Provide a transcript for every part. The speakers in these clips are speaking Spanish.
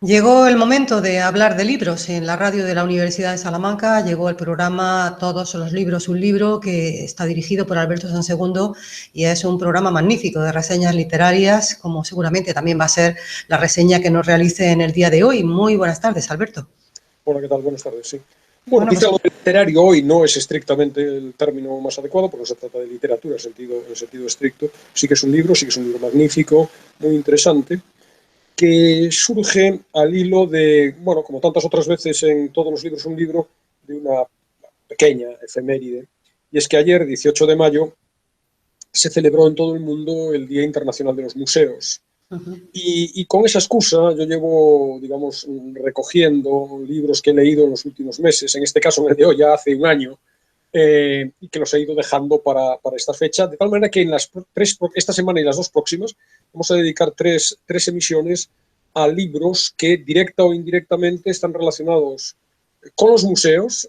Llegó el momento de hablar de libros. En la radio de la Universidad de Salamanca llegó el programa Todos los libros, un libro, que está dirigido por Alberto Sansegundo y es un programa magnífico de reseñas literarias, como seguramente también va a ser la reseña que nos realice en el día de hoy. Muy buenas tardes, Alberto. Hola, ¿qué tal? Buenas tardes, sí. Bueno, Bueno, pues quizá lo literario hoy no es estrictamente el término más adecuado, porque no se trata de literatura en sentido estricto. Sí que es un libro, sí que es un libro magnífico, muy interesante, que surge al hilo de, bueno, como tantas otras veces en todos los libros, un libro de una pequeña efeméride. Y es que ayer, 18 de mayo, se celebró en todo el mundo el Día Internacional de los Museos. Y con esa excusa yo llevo, digamos, recogiendo libros que he leído en los últimos meses, en este caso en el de hoy ya hace un año, y que los he ido dejando para esta fecha, de tal manera que en esta semana y las dos próximas vamos a dedicar tres emisiones a libros que directa o indirectamente están relacionados con los museos,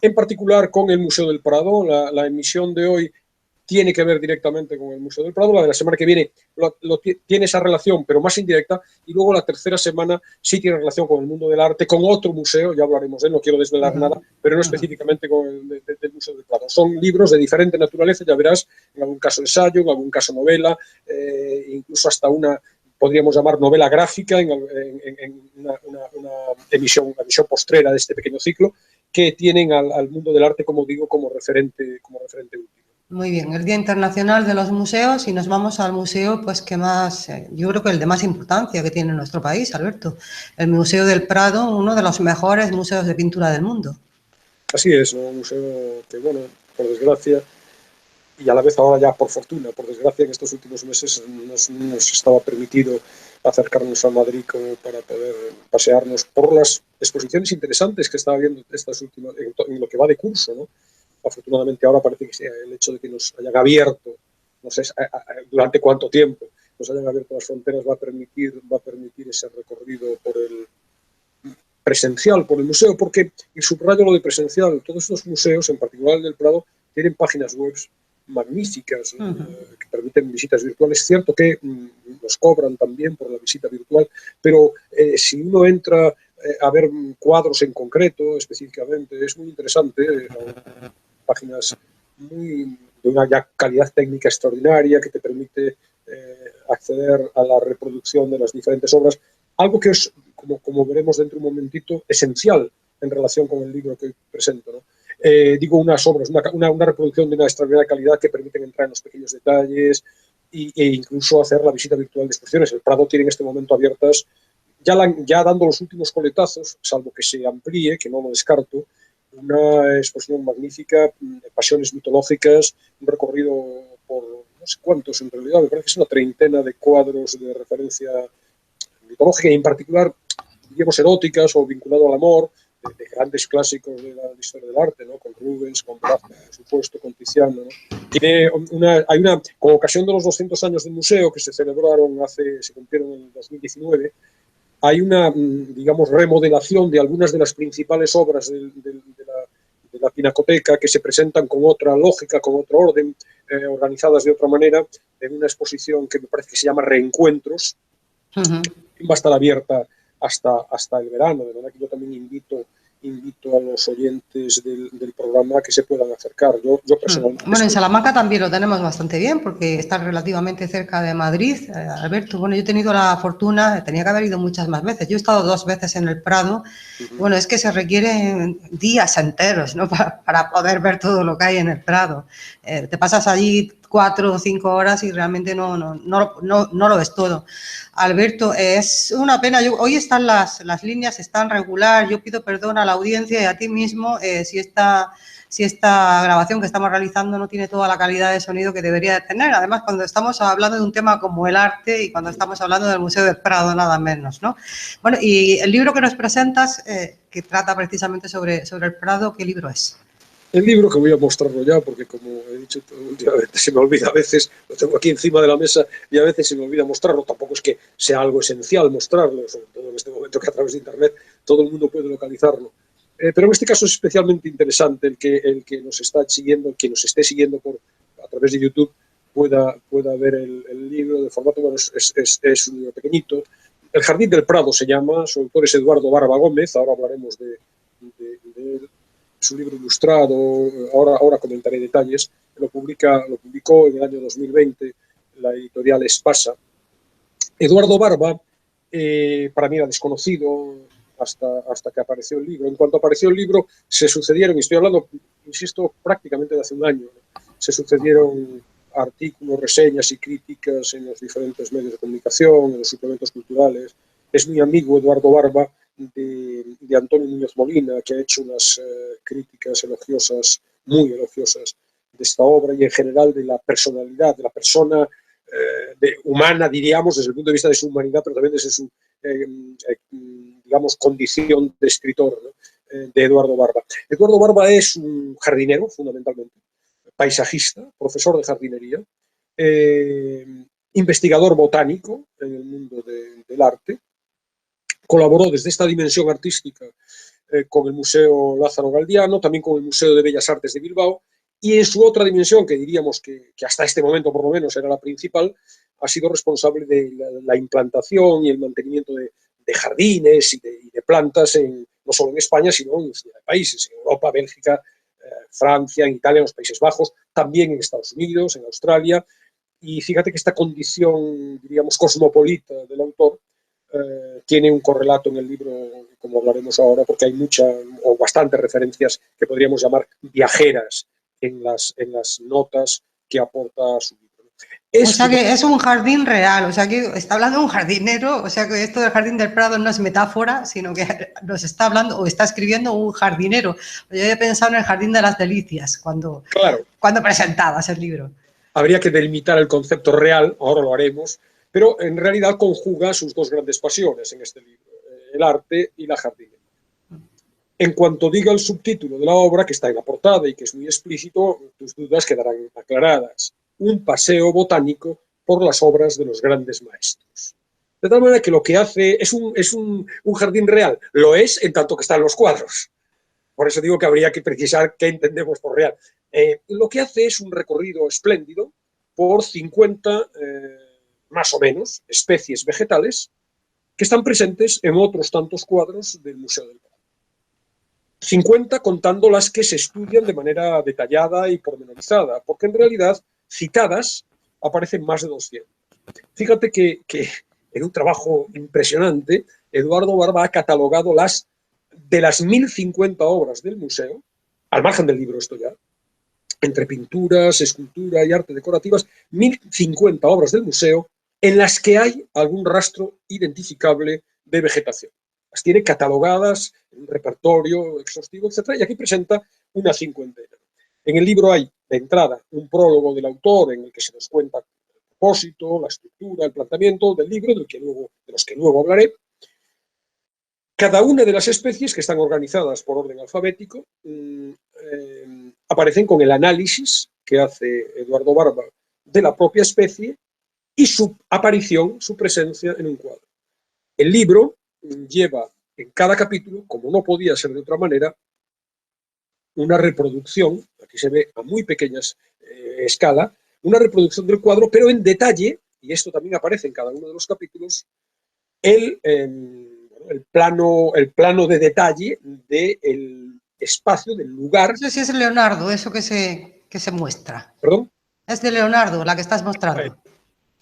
en particular con el Museo del Prado. La emisión de hoy tiene que ver directamente con el Museo del Prado, la de la semana que viene tiene esa relación, pero más indirecta, y luego la tercera semana sí tiene relación con el mundo del arte, con otro museo, ya hablaremos de él, no quiero desvelar nada, pero no específicamente con del Museo del Prado. Son libros de diferente naturaleza, ya verás, en algún caso ensayo, en algún caso novela, incluso hasta una podríamos llamar novela gráfica en una emisión postrera de este pequeño ciclo, que tienen al mundo del arte, como digo, como referente último. muy bien, el Día Internacional de los Museos, y nos vamos al museo, pues que más, yo creo que el de más importancia que tiene nuestro país, Alberto, el Museo del Prado, uno de los mejores museos de pintura del mundo. Así es, ¿no? Un museo que, bueno, por desgracia, y a la vez ahora ya por fortuna, por desgracia, en estos últimos meses nos estaba permitido acercarnos a Madrid como para poder pasearnos por las exposiciones interesantes que estaba viendo estas últimas, en lo que va de curso, ¿no? Afortunadamente ahora parece que sea el hecho de que nos hayan abierto, no sé durante cuánto tiempo, nos hayan abierto las fronteras, va a permitir ese recorrido por el presencial, por el museo, porque, y subrayo lo de presencial, todos estos museos, en particular el del Prado, tienen páginas web magníficas que permiten visitas virtuales. Es cierto que nos cobran también por la visita virtual, pero si uno entra a ver cuadros en concreto, específicamente, es muy interesante. Páginas de una ya calidad técnica extraordinaria que te permite acceder a la reproducción de las diferentes obras, algo que es, como veremos dentro de un momentito, esencial en relación con el libro que hoy presento, ¿no? Digo, unas obras, una reproducción de una extraordinaria calidad que permiten entrar en los pequeños detalles e incluso hacer la visita virtual de exposiciones. El Prado tiene en este momento abiertas, ya dando los últimos coletazos, salvo que se amplíe, que no lo descarto, una exposición magnífica, pasiones mitológicas, un recorrido por no sé cuántos en realidad, me parece que es una treintena de cuadros de referencia mitológica y en particular, digamos, eróticas o vinculado al amor, de grandes clásicos de la historia del arte, ¿no? Con Rubens, con Velázquez, por supuesto, con Tiziano, ¿no? Hay una, con ocasión de los 200 años del museo que se celebraron se cumplieron en el 2019, hay una, digamos, remodelación de algunas de las principales obras de la Pinacoteca que se presentan con otra lógica, con otro orden, organizadas de otra manera, en una exposición que me parece que se llama Reencuentros, que va a estar abierta hasta el verano, de verdad que yo también invito a los oyentes del programa a que se puedan acercar. Yo personalmente Bueno, en Salamanca también lo tenemos bastante bien porque está relativamente cerca de Madrid. Alberto, bueno, yo he tenido la fortuna, tenía que haber ido muchas más veces. Yo he estado 2 veces en el Prado. Bueno, es que se requieren días enteros, ¿no? Para poder ver todo lo que hay en el Prado. Te pasas allí 4 o 5 horas y realmente no lo ves todo. Alberto, es una pena. Hoy están las líneas, están regular. Yo pido perdón a la audiencia y a ti mismo si esta grabación que estamos realizando no tiene toda la calidad de sonido que debería de tener. Además, cuando estamos hablando de un tema como el arte y cuando estamos hablando del Museo del Prado, nada menos, ¿no? Bueno, y el libro que nos presentas, que trata precisamente sobre el Prado, ¿qué libro es? El libro, que voy a mostrarlo ya, porque como he dicho, últimamente se me olvida a veces, lo tengo aquí encima de la mesa y a veces se me olvida mostrarlo. Tampoco es que sea algo esencial mostrarlo, sobre todo en este momento que a través de Internet todo el mundo puede localizarlo. Pero en este caso es especialmente interesante el que nos está siguiendo, el que nos esté siguiendo a través de YouTube pueda ver el libro de formato, bueno, es un libro pequeñito, El Jardín del Prado se llama, su autor es Eduardo Barba Gómez, ahora hablaremos de su libro ilustrado, ahora comentaré detalles. Lo publicó en el año 2020 la editorial Espasa. Eduardo Barba, para mí era desconocido hasta que apareció el libro. En cuanto apareció el libro, se sucedieron, y estoy hablando, insisto, prácticamente de hace un año, ¿no? Se sucedieron artículos, reseñas y críticas en los diferentes medios de comunicación, en los suplementos culturales. Es muy amigo Eduardo Barba de Antonio Núñez Molina, que ha hecho unas críticas elogiosas, muy elogiosas, de esta obra y en general de la personalidad, de la persona humana, diríamos, desde el punto de vista de su humanidad, pero también desde su, digamos, condición de escritor, ¿no? De Eduardo Barba. Eduardo Barba es un jardinero, fundamentalmente, paisajista, profesor de jardinería, investigador botánico en el mundo del arte. Colaboró desde esta dimensión artística con el Museo Lázaro Galdiano, también con el Museo de Bellas Artes de Bilbao, y en su otra dimensión, que diríamos que hasta este momento por lo menos era la principal, ha sido responsable de la implantación y el mantenimiento de jardines y de plantas, no solo en España, sino en países, en Europa, Bélgica, Francia, en Italia, en los Países Bajos, también en Estados Unidos, en Australia. Y fíjate que esta condición, diríamos, cosmopolita del autor tiene un correlato en el libro, como hablaremos ahora, porque hay muchas o bastantes referencias que podríamos llamar viajeras en las notas que aporta su libro. O sea que es un jardín real, o sea que está hablando de un jardinero, o sea que esto del Jardín del Prado no es metáfora, sino que nos está hablando o está escribiendo un jardinero. Yo había pensado en el Jardín de las Delicias cuando presentabas el libro. Habría que delimitar el concepto real, ahora lo haremos, pero en realidad conjuga sus dos grandes pasiones en este libro, el arte y la jardinería. En cuanto diga el subtítulo de la obra, que está en la portada y que es muy explícito, tus dudas quedarán aclaradas. Un paseo botánico por las obras de los grandes maestros. De tal manera que lo que hace es un jardín real. Lo es en tanto que están los cuadros. Por eso digo que habría que precisar qué entendemos por real. Lo que hace es un recorrido espléndido por 50, más o menos, especies vegetales que están presentes en otros tantos cuadros del Museo del Prado. 50 contando las que se estudian de manera detallada y pormenorizada, porque en realidad citadas aparecen más de 200. Fíjate que en un trabajo impresionante, Eduardo Barba ha catalogado de las 1050 obras del museo, al margen del libro esto ya, entre pinturas, escultura y arte decorativas, 1050 obras del museo en las que hay algún rastro identificable de vegetación. Las tiene catalogadas en un repertorio exhaustivo, etc. Y aquí presenta una cincuentena. En el libro hay, de entrada, un prólogo del autor en el que se nos cuenta el propósito, la estructura, el planteamiento del libro, de los que luego hablaré. Cada una de las especies, que están organizadas por orden alfabético, aparecen con el análisis que hace Eduardo Barba de la propia especie y su aparición, su presencia en un cuadro. El libro lleva en cada capítulo, como no podía ser de otra manera, una reproducción, aquí se ve a muy pequeña escala, una reproducción del cuadro, pero en detalle, y esto también aparece en cada uno de los capítulos, el plano de detalle del espacio, del lugar. No sé si es Leonardo, eso que se muestra. ¿Perdón? Es de Leonardo, la que estás mostrando.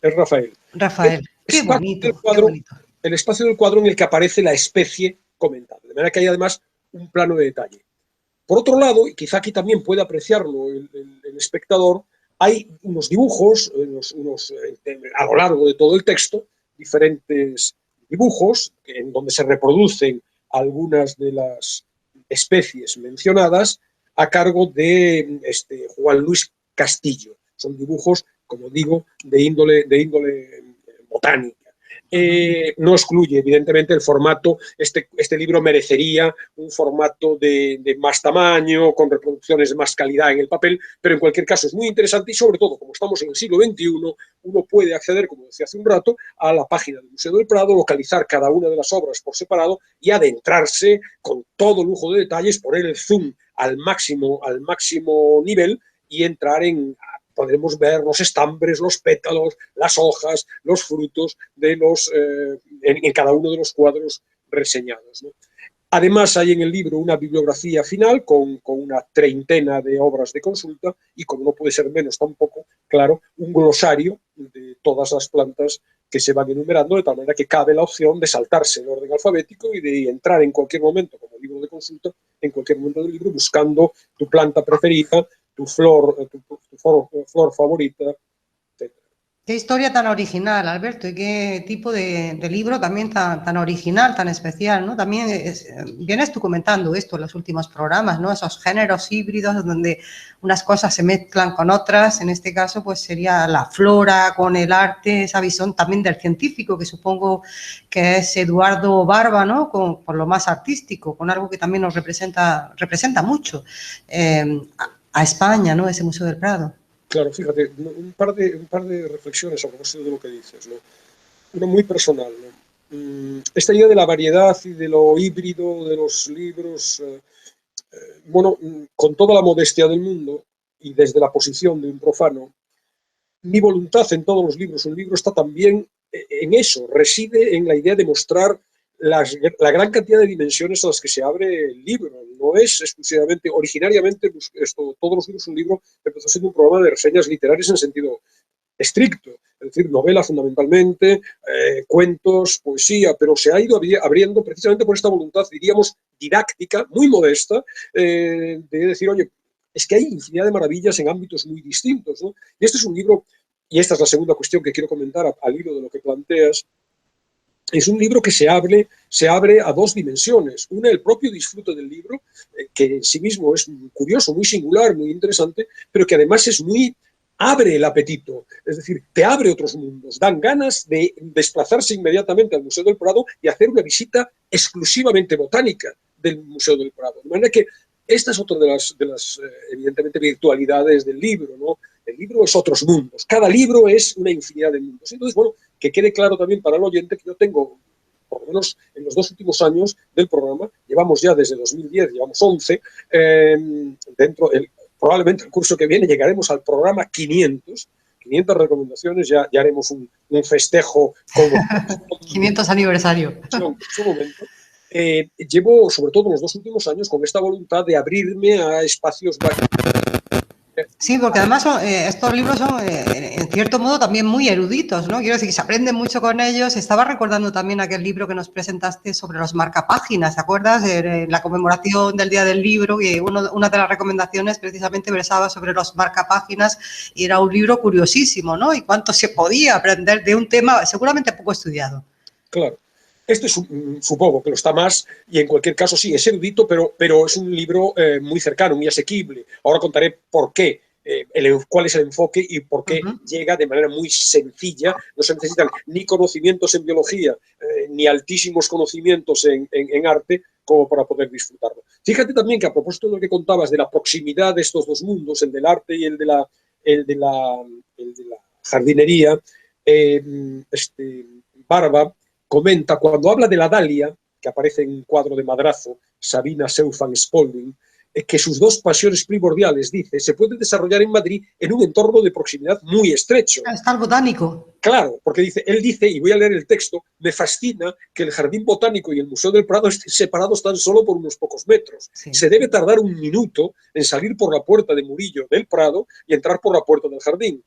Es Rafael. Rafael. Qué bonito, qué bonito. El espacio del cuadro en el que aparece la especie comentada. De manera que hay además un plano de detalle. Por otro lado, y quizá aquí también puede apreciarlo el espectador, hay unos dibujos, a lo largo de todo el texto, diferentes dibujos en donde se reproducen algunas de las especies mencionadas a cargo de Juan Luis Castillo. Son dibujos, como digo, de índole botánica. No excluye, evidentemente, el formato. Este libro merecería un formato de más tamaño, con reproducciones de más calidad en el papel, pero en cualquier caso es muy interesante y, sobre todo, como estamos en el siglo XXI, uno puede acceder, como decía hace un rato, a la página del Museo del Prado, localizar cada una de las obras por separado y adentrarse con todo lujo de detalles, poner el zoom al máximo nivel y entrar en podremos ver los estambres, los pétalos, las hojas, los frutos de en cada uno de los cuadros reseñados, ¿no? Además, hay en el libro una bibliografía final con una treintena de obras de consulta y, como no puede ser menos tampoco, claro, un glosario de todas las plantas que se van enumerando, de tal manera que cabe la opción de saltarse el orden alfabético y de entrar en cualquier momento, como libro de consulta, en cualquier momento del libro, buscando tu planta preferida, tu flor favorita, etc. Qué historia tan original, Alberto, y qué tipo de libro también tan original, tan especial, ¿no? También vienes tú comentando esto en los últimos programas, ¿no? Esos géneros híbridos donde unas cosas se mezclan con otras, en este caso pues sería la flora con el arte, esa visión también del científico, que supongo que es Eduardo Barba, ¿no? Por lo más artístico, con algo que también nos representa mucho a España, ¿no? Ese Museo del Prado. Claro, fíjate, un par de reflexiones a propósito de lo que dices, ¿no? Una muy personal, ¿no? Esta idea de la variedad y de lo híbrido de los libros, bueno, con toda la modestia del mundo y desde la posición de un profano, mi voluntad en todos los libros, un libro está también en eso, reside en la idea de mostrar la gran cantidad de dimensiones a las que se abre el libro. No es exclusivamente, originariamente, todos los libros, un libro empezó siendo un programa de reseñas literarias en sentido estricto, es decir, novela fundamentalmente, cuentos, poesía, pero se ha ido abriendo precisamente por esta voluntad, diríamos, didáctica, muy modesta, de decir, oye, es que hay infinidad de maravillas en ámbitos muy distintos, ¿no? Y este es un libro, y esta es la segunda cuestión que quiero comentar al hilo de lo que planteas, es un libro que se abre a dos dimensiones. Una, el propio disfrute del libro, que en sí mismo es curioso, muy singular, muy interesante, pero que además abre el apetito, es decir, te abre otros mundos, dan ganas de desplazarse inmediatamente al Museo del Prado y hacer una visita exclusivamente botánica del Museo del Prado. De manera que esta es otra de las evidentemente, virtualidades del libro, ¿no? El libro es otros mundos, cada libro es una infinidad de mundos. Entonces, bueno, que quede claro también para el oyente que yo tengo, por lo menos en los 2 últimos años del programa, llevamos ya desde 2010, llevamos 11, probablemente el curso que viene llegaremos al programa 500 recomendaciones, ya haremos un festejo como 500 aniversario. En su momento. Llevo, sobre todo los 2 últimos años, con esta voluntad de abrirme a espacios varios. Sí, porque además estos libros son, en cierto modo, también muy eruditos, ¿no? Quiero decir que se aprende mucho con ellos. Estaba recordando también aquel libro que nos presentaste sobre los marcapáginas, ¿te acuerdas? La conmemoración del Día del Libro, que una de las recomendaciones precisamente versaba sobre los marcapáginas y era un libro curiosísimo, ¿no? Y cuánto se podía aprender de un tema seguramente poco estudiado. Claro. Este supongo que lo está más, y en cualquier caso sí, es erudito, pero es un libro muy cercano, muy asequible. Ahora contaré por qué, cuál es el enfoque y por qué llega de manera muy sencilla. No se necesitan ni conocimientos en biología, ni altísimos conocimientos en arte como para poder disfrutarlo. Fíjate también que a propósito de lo que contabas de la proximidad de estos dos mundos, el del arte y el de la jardinería, Barba comenta, cuando habla de la Dalia, que aparece en un cuadro de Madrazo, Sabina Seufan Spalding, que sus dos pasiones primordiales, dice, se pueden desarrollar en Madrid en un entorno de proximidad muy estrecho. Está el botánico. Claro, porque él dice, y voy a leer el texto, me fascina que el Jardín Botánico y el Museo del Prado estén separados tan solo por unos pocos metros. Sí. Se debe tardar 1 minuto en salir por la puerta de Murillo del Prado y entrar por la puerta del jardín,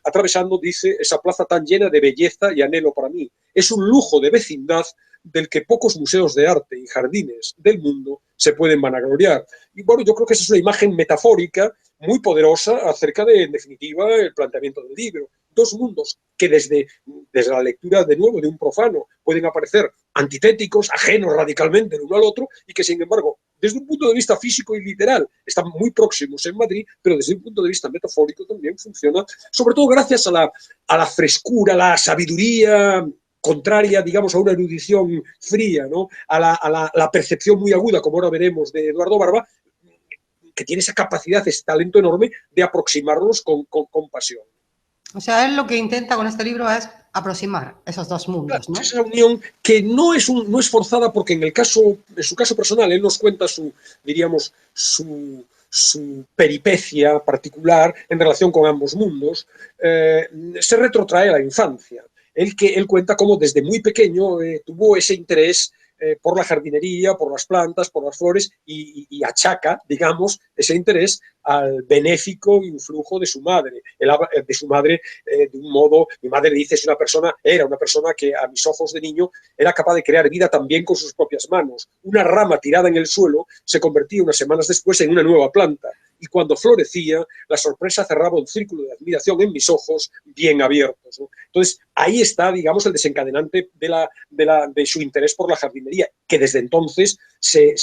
atravesando, dice, esa plaza tan llena de belleza y anhelo para mí. Es un lujo de vecindad del que pocos museos de arte y jardines del mundo se pueden vanagloriar. Y bueno, yo creo que esa es una imagen metafórica muy poderosa acerca de, en definitiva, el planteamiento del libro. Dos mundos que desde la lectura, de nuevo, de un profano, pueden aparecer antitéticos, ajenos radicalmente el uno al otro, y que, sin embargo, desde un punto de vista físico y literal, están muy próximos en Madrid, pero desde un punto de vista metafórico también funciona, sobre todo gracias a la frescura, la sabiduría contraria, digamos, a una erudición fría, ¿no? a la percepción muy aguda, como ahora veremos, de Eduardo Barba, que tiene esa capacidad, ese talento enorme de aproximarnos con pasión. O sea, él lo que intenta con este libro es aproximar esos dos mundos, ¿no? Esa unión que no es forzada, porque en su caso personal, él nos cuenta su su peripecia particular en relación con ambos mundos, se retrotrae a la infancia. Él cuenta cómo desde muy pequeño tuvo ese interés por la jardinería, por las plantas, por las flores, y achaca, digamos, ese interés al benéfico influjo de su madre. Él habla de su madre de un modo, mi madre le dice, era una persona que a mis ojos de niño era capaz de crear vida también con sus propias manos. Una rama tirada en el suelo se convertía unas semanas después en una nueva planta, y cuando florecía, la sorpresa cerraba un círculo de admiración en mis ojos bien abiertos, ¿no? Entonces, ahí está, digamos, el desencadenante de su interés por la jardinería, que desde entonces se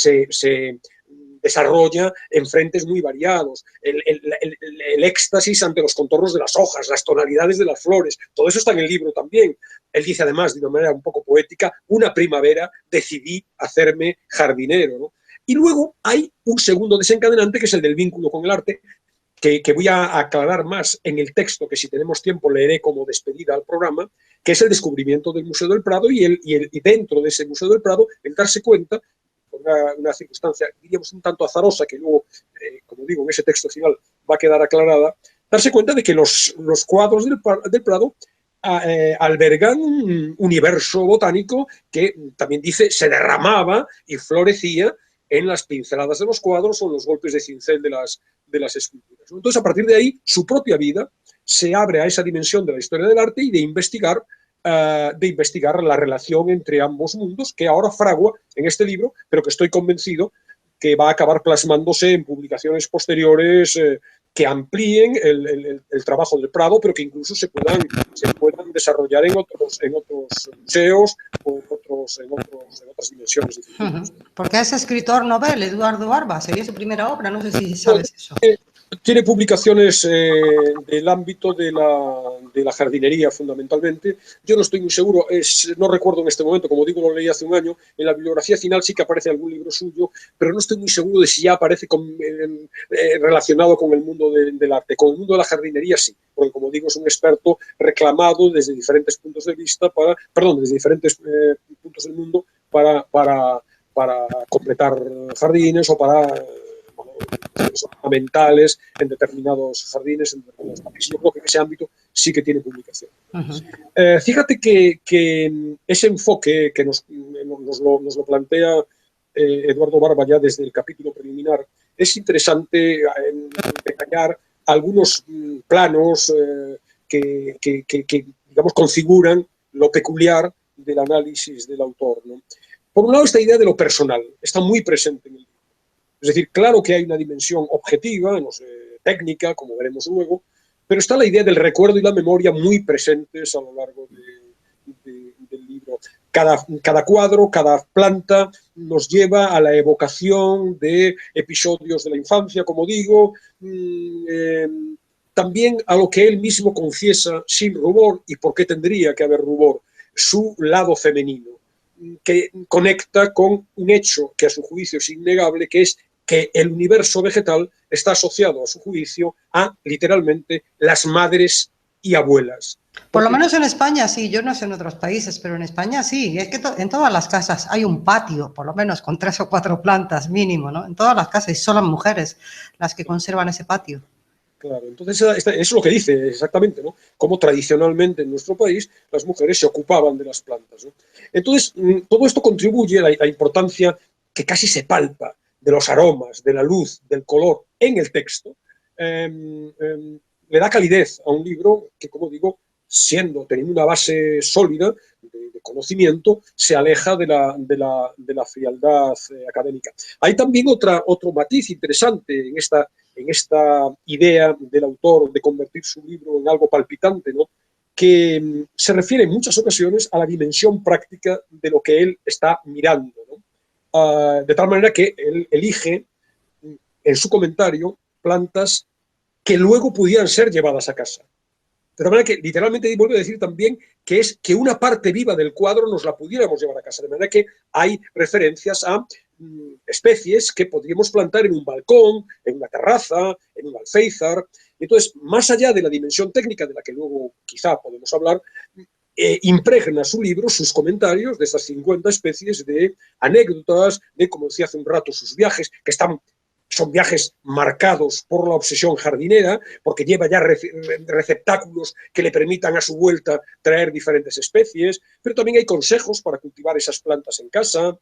desarrolla en frentes muy variados. El éxtasis ante los contornos de las hojas, las tonalidades de las flores, todo eso está en el libro también. Él dice además, de una manera un poco poética, una primavera decidí hacerme jardinero, ¿no? Y luego hay un segundo desencadenante, que es el del vínculo con el arte, que voy a aclarar más en el texto, que si tenemos tiempo leeré como despedida al programa, que es el descubrimiento del Museo del Prado, y dentro de ese Museo del Prado el darse cuenta, por una circunstancia, diríamos, un tanto azarosa, que luego, como digo, en ese texto final va a quedar aclarada, darse cuenta de que los cuadros del Prado albergan un universo botánico que también dice se derramaba y florecía en las pinceladas de los cuadros o en los golpes de cincel de las esculturas. Entonces, a partir de ahí, su propia vida se abre a esa dimensión de la historia del arte y de investigar la relación entre ambos mundos, que ahora fragua en este libro, pero que estoy convencido que va a acabar plasmándose en publicaciones posteriores que amplíen el trabajo del Prado, pero que incluso se puedan desarrollar en otros museos o en otras dimensiones. Porque es escritor novel, Eduardo Barba, sería su primera obra, no sé si sabes eso. Tiene publicaciones del ámbito de la jardinería, fundamentalmente. Yo no estoy muy seguro, no recuerdo en este momento, como digo, lo leí hace un año. En la bibliografía final sí que aparece algún libro suyo, pero no estoy muy seguro de si ya aparece relacionado con el mundo del arte. Con el mundo de la jardinería sí, porque, como digo, es un experto reclamado desde diferentes puntos de vista, desde diferentes puntos del mundo para completar jardines o para ornamentales en determinados jardines, en determinados países. Yo creo que en ese ámbito sí que tiene publicación. Fíjate que ese enfoque que nos lo plantea Eduardo Barba ya desde el capítulo preliminar, es interesante detallar algunos planos que digamos, configuran lo peculiar del análisis del autor, ¿no? Por un lado, esta idea de lo personal está muy presente en el libro. Es decir, claro que hay una dimensión objetiva, no sé, técnica, como veremos luego, pero está la idea del recuerdo y la memoria muy presentes a lo largo del libro. Cada cuadro, cada planta nos lleva a la evocación de episodios de la infancia, como digo, también a lo que él mismo confiesa sin rubor, y por qué tendría que haber rubor, su lado femenino, que conecta con un hecho que a su juicio es innegable, que es que el universo vegetal está asociado, a su juicio, a, literalmente, las madres y abuelas. Por lo menos en España sí, yo no sé en otros países, pero en España sí. Es que en todas las casas hay un patio, por lo menos con 3 o 4 plantas mínimo, ¿no? En todas las casas, y son las mujeres las que conservan ese patio. Claro, entonces eso es lo que dice exactamente, ¿no? Cómo tradicionalmente en nuestro país las mujeres se ocupaban de las plantas, ¿no? Entonces, todo esto contribuye a la importancia que casi se palpa de los aromas, de la luz, del color en el texto. Le da calidez a un libro que, como digo, teniendo una base sólida de conocimiento, se aleja de la frialdad académica. Hay también otro matiz interesante en esta idea del autor de convertir su libro en algo palpitante, ¿no? Que se refiere en muchas ocasiones a la dimensión práctica de lo que él está mirando, ¿no? De tal manera que él elige en su comentario plantas que luego pudieran ser llevadas a casa. De tal manera que literalmente vuelvo a decir también que es que una parte viva del cuadro nos la pudiéramos llevar a casa. De manera que hay referencias a especies que podríamos plantar en un balcón, en una terraza, en un alféizar. Entonces, más allá de la dimensión técnica, de la que luego quizá podemos hablar, impregna su libro, sus comentarios de esas 50 especies de anécdotas, de, como decía hace un rato, sus viajes, que están son viajes marcados por la obsesión jardinera, porque lleva ya receptáculos que le permitan a su vuelta traer diferentes especies, pero también hay consejos para cultivar esas plantas en casa,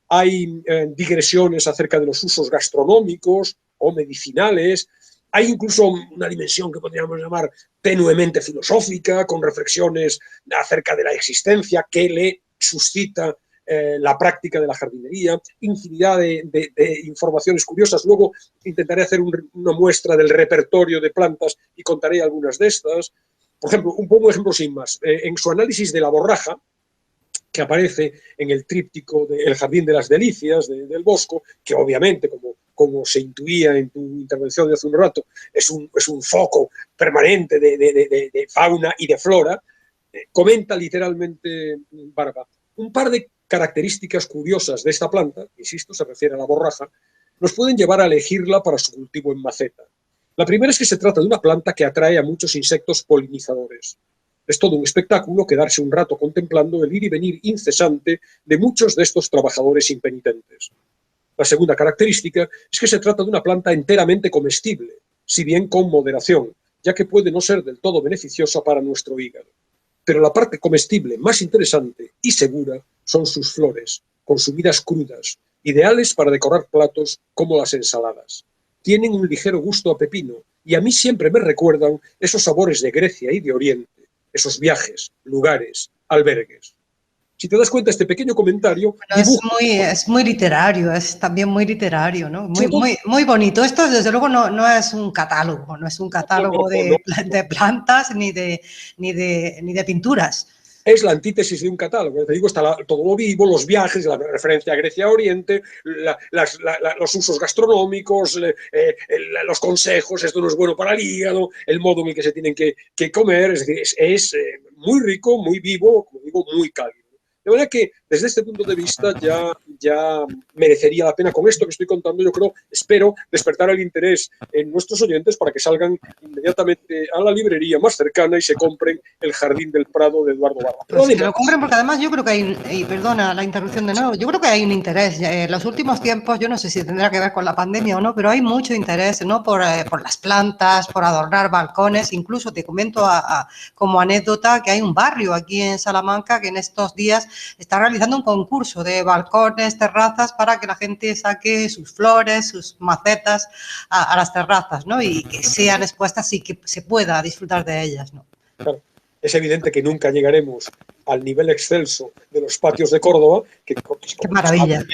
hay digresiones acerca de los usos gastronómicos o medicinales, hay incluso una dimensión que podríamos llamar tenuemente filosófica, con reflexiones acerca de la existencia que le suscita la práctica de la jardinería, infinidad de informaciones curiosas. Luego intentaré hacer una muestra del repertorio de plantas y contaré algunas de estas. Por ejemplo, un poco de ejemplo sin más. En su análisis de la borraja, que aparece en el tríptico de El Jardín de las Delicias del Bosco, que obviamente, como se intuía en tu intervención de hace un rato, es un foco permanente de fauna y de flora, comenta literalmente Barba un par de características curiosas de esta planta, insisto, se refiere a la borraja, nos pueden llevar a elegirla para su cultivo en maceta. La primera es que se trata de una planta que atrae a muchos insectos polinizadores. Es todo un espectáculo quedarse un rato contemplando el ir y venir incesante de muchos de estos trabajadores impenitentes. La segunda característica es que se trata de una planta enteramente comestible, si bien con moderación, ya que puede no ser del todo beneficiosa para nuestro hígado. Pero la parte comestible más interesante y segura son sus flores, consumidas crudas, ideales para decorar platos como las ensaladas. Tienen un ligero gusto a pepino y a mí siempre me recuerdan esos sabores de Grecia y de Oriente, esos viajes, lugares, albergues. Si te das cuenta, este pequeño comentario Bueno, dibuja... es muy literario, es también muy literario, ¿no? Muy, Sobre todo, muy, muy bonito. Esto, desde luego, no es un catálogo, no es un catálogo no, de plantas ni de pinturas. es la antítesis de un catálogo. Te digo, está todo lo vivo, los viajes, la referencia a Grecia Oriente, los usos gastronómicos, los consejos, esto no es bueno para el hígado, el modo en el que se tienen que comer. Es decir, es muy rico, muy vivo, como digo, muy cálido. De manera que, desde este punto de vista, ya merecería la pena, con esto que estoy contando, yo creo, espero despertar el interés en nuestros oyentes para que salgan inmediatamente a la librería más cercana y se compren El Jardín del Prado de Eduardo Barba. Pero Pues que además, lo compren porque además yo creo que hay, y perdona la interrupción de nuevo, yo creo que hay un interés. En los últimos tiempos, yo no sé si tendrá que ver con la pandemia o no, pero hay mucho interés, ¿no? Por las plantas, por adornar balcones. Incluso te comento como anécdota que hay un barrio aquí en Salamanca que en estos días está realizando un concurso de balcones, terrazas, para que la gente saque sus flores, sus macetas a las terrazas, ¿no? Y que sean expuestas y que se pueda disfrutar de ellas, ¿no? claro, es evidente que nunca llegaremos al nivel excelso de los patios de Córdoba, que ¡Qué maravilla!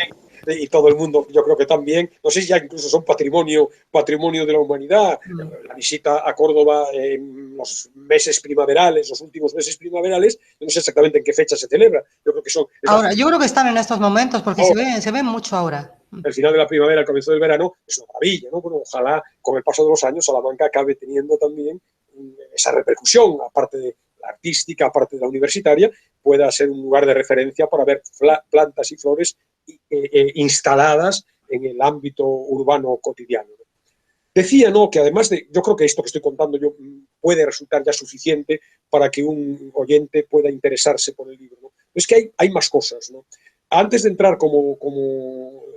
y todo el mundo, yo creo que también, no sé si ya incluso son patrimonio de la humanidad. La visita a Córdoba en los meses primaverales, los últimos meses primaverales, no sé exactamente en qué fecha se celebra. Yo creo que son... Ahora, yo creo que están en estos momentos porque se ven mucho ahora. El final de la primavera, el comienzo del verano, es una maravilla, ¿no? Bueno, ojalá con el paso de los años Salamanca acabe teniendo también esa repercusión, aparte de la artística, aparte de la universitaria, pueda ser un lugar de referencia para ver plantas y flores instaladas en el ámbito urbano cotidiano. Decía, ¿no?, que además de, yo creo que esto que estoy contando yo puede resultar ya suficiente para que un oyente pueda interesarse por el libro, ¿no? Es que hay más cosas, ¿no? Antes de entrar, como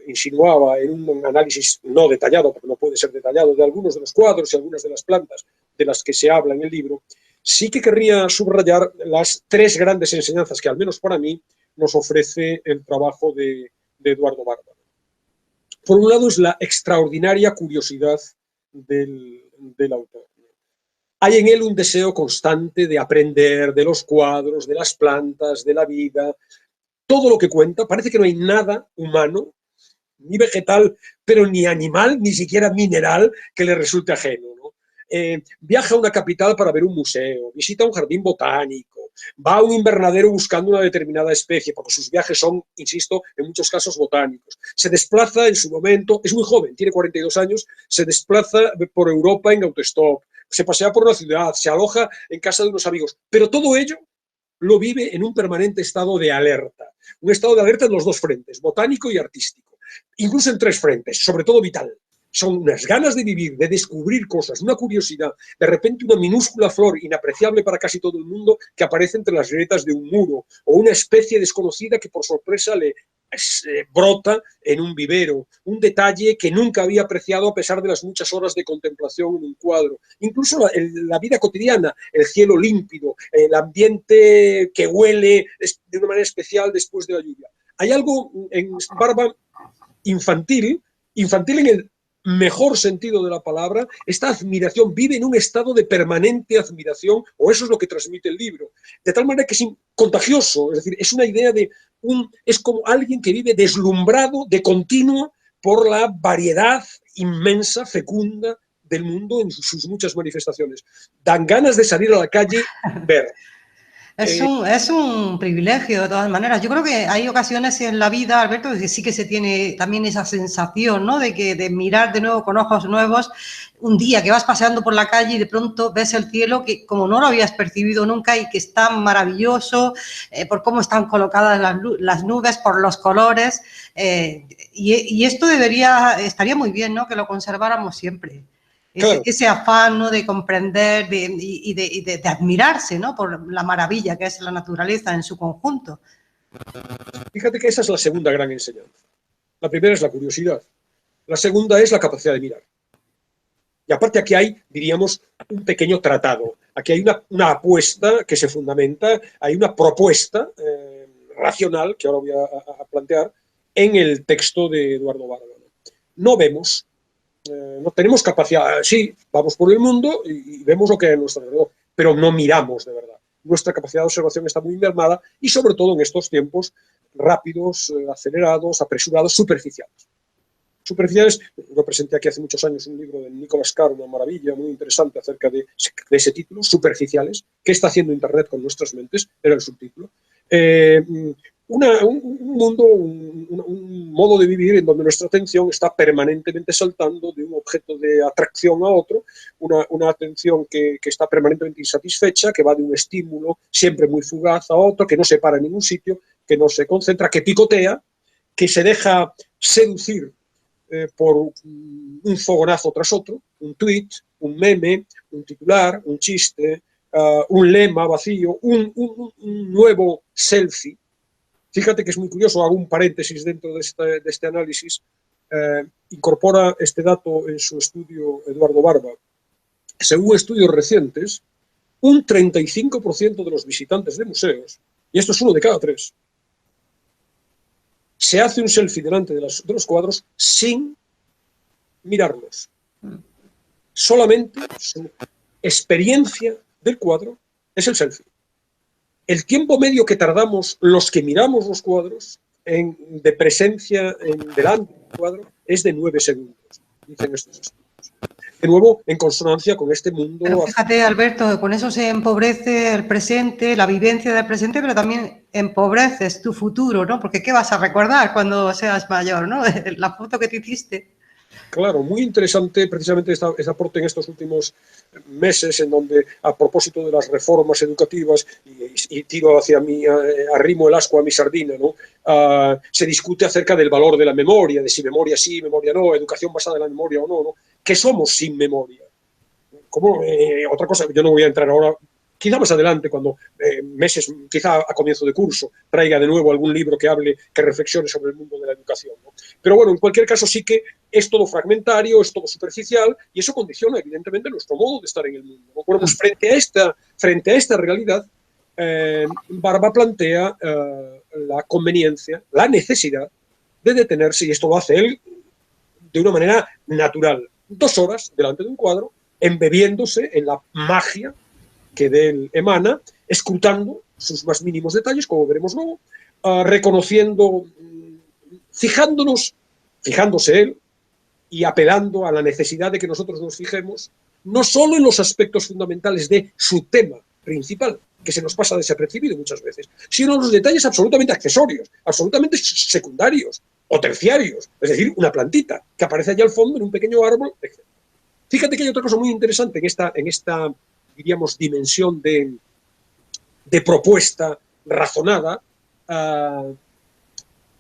insinuaba, en un análisis no detallado, porque no puede ser detallado, de algunos de los cuadros y algunas de las plantas de las que se habla en el libro, sí que querría subrayar las tres grandes enseñanzas que, al menos para mí, nos ofrece el trabajo de Eduardo Barba. Por un lado, es la extraordinaria curiosidad del autor. Hay en él un deseo constante de aprender de los cuadros, de las plantas, de la vida. Todo lo que cuenta, parece que no hay nada humano, ni vegetal, pero ni animal, ni siquiera mineral, que le resulte ajeno, ¿no? Viaja a una capital para ver un museo, visita un jardín botánico, va a un invernadero buscando una determinada especie, porque sus viajes son, insisto, en muchos casos botánicos. Se desplaza en su momento, es muy joven, tiene 42 años, se desplaza por Europa en autostop, se pasea por una ciudad, se aloja en casa de unos amigos, pero todo ello lo vive en un permanente estado de alerta. Un estado de alerta en los dos frentes, botánico y artístico. Incluso en tres frentes, sobre todo vital. Son unas ganas de vivir, de descubrir cosas, una curiosidad, de repente una minúscula flor inapreciable para casi todo el mundo que aparece entre las grietas de un muro, o una especie desconocida que por sorpresa le brota en un vivero, un detalle que nunca había apreciado a pesar de las muchas horas de contemplación en un cuadro. Incluso la vida cotidiana, el cielo límpido, el ambiente que huele de una manera especial después de la lluvia. Hay algo en Barba infantil en el mejor sentido de la palabra. Esta admiración, vive en un estado de permanente admiración, o eso es lo que transmite el libro, de tal manera que es contagioso, es decir, es una idea de es como alguien que vive deslumbrado de continuo por la variedad inmensa, fecunda del mundo en sus muchas manifestaciones. Dan ganas de salir a la calle, ver. Es un privilegio, de todas maneras. Yo creo que hay ocasiones en la vida, Alberto, que sí que se tiene también esa sensación, ¿no? De mirar de nuevo con ojos nuevos un día que vas paseando por la calle y de pronto ves el cielo que como no lo habías percibido nunca y que es tan maravilloso por cómo están colocadas las nubes, por los colores. Y esto estaría muy bien, ¿no? Que lo conserváramos siempre. Claro. Ese afán, ¿no? De comprender y de admirarse, ¿no? Por la maravilla que es la naturaleza en su conjunto. Fíjate que esa es la segunda gran enseñanza. La primera es la curiosidad. La segunda es la capacidad de mirar. Y aparte aquí hay, diríamos, un pequeño tratado. Aquí hay una apuesta que se fundamenta, hay una propuesta racional, que ahora voy a plantear, en el texto de Eduardo Barba. No vemos, no tenemos capacidad, sí, vamos por el mundo y vemos lo que hay a nuestro alrededor, pero no miramos de verdad. Nuestra capacidad de observación está muy mermada y sobre todo en estos tiempos rápidos, acelerados, apresurados, superficiales. Superficiales, yo presenté aquí hace muchos años un libro de Nicolas Carr, una maravilla muy interesante acerca de ese título, Superficiales, ¿qué está haciendo Internet con nuestras mentes? Era el subtítulo. Un mundo, un modo de vivir en donde nuestra atención está permanentemente saltando de un objeto de atracción a otro, una atención que está permanentemente insatisfecha, que va de un estímulo siempre muy fugaz a otro, que no se para en ningún sitio, que no se concentra, que picotea, que se deja seducir por un fogonazo tras otro, un tweet, un meme, un titular, un chiste, un lema vacío, un nuevo selfie. Fíjate que es muy curioso, hago un paréntesis dentro de este análisis, incorpora este dato en su estudio Eduardo Barba. Según estudios recientes, un 35% de los visitantes de museos, y esto es uno de cada 3, se hace un selfie delante de los cuadros sin mirarlos. Solamente su experiencia del cuadro es el selfie. El tiempo medio que tardamos los que miramos los cuadros de presencia delante del cuadro es de 9 segundos, dicen estos estudios. De nuevo, en consonancia con este mundo. Pero fíjate, Alberto, con eso se empobrece el presente, la vivencia del presente, pero también empobreces tu futuro, ¿no? Porque ¿qué vas a recordar cuando seas mayor, ¿no? La foto que te hiciste. Claro, muy interesante precisamente este aporte en estos últimos meses, en donde, a propósito de las reformas educativas, y tiro hacia mí, arrimo el ascua a mi sardina, ¿no? Se discute acerca del valor de la memoria, de si memoria sí, memoria no, educación basada en la memoria o no, ¿no? ¿Qué somos sin memoria? ¿Cómo? Otra cosa, yo no voy a entrar ahora, quizá más adelante, cuando meses, quizá a comienzo de curso, traiga de nuevo algún libro que hable, que reflexione sobre el mundo de la educación, ¿no? Pero bueno, en cualquier caso sí que es todo fragmentario, es todo superficial, y eso condiciona evidentemente nuestro modo de estar en el mundo, ¿no? Bueno, pues frente a esta realidad, Barba plantea la conveniencia, la necesidad de detenerse, y esto lo hace él de una manera natural, 2 horas delante de un cuadro, embebiéndose en la magia que de él emana, escrutando sus más mínimos detalles, como veremos luego, reconociendo, fijándose él y apelando a la necesidad de que nosotros nos fijemos no solo en los aspectos fundamentales de su tema principal, que se nos pasa desapercibido muchas veces, sino en los detalles absolutamente accesorios, absolutamente secundarios o terciarios, es decir, una plantita que aparece allá al fondo en un pequeño árbol, etc. Fíjate que hay otra cosa muy interesante en esta diríamos, dimensión de propuesta razonada,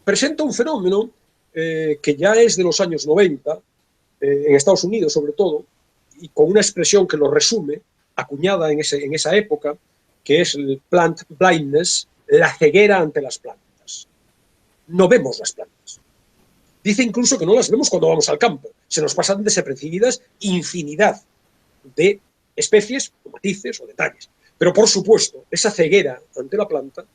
presenta un fenómeno que ya es de los años 90, en Estados Unidos sobre todo, y con una expresión que lo resume, acuñada en esa época, que es el plant blindness, la ceguera ante las plantas. no vemos las plantas. Dice incluso que no las vemos cuando vamos al campo. Se nos pasan desapercibidas infinidad de especies, o matices, o detalles. Pero, por supuesto, esa ceguera ante la planta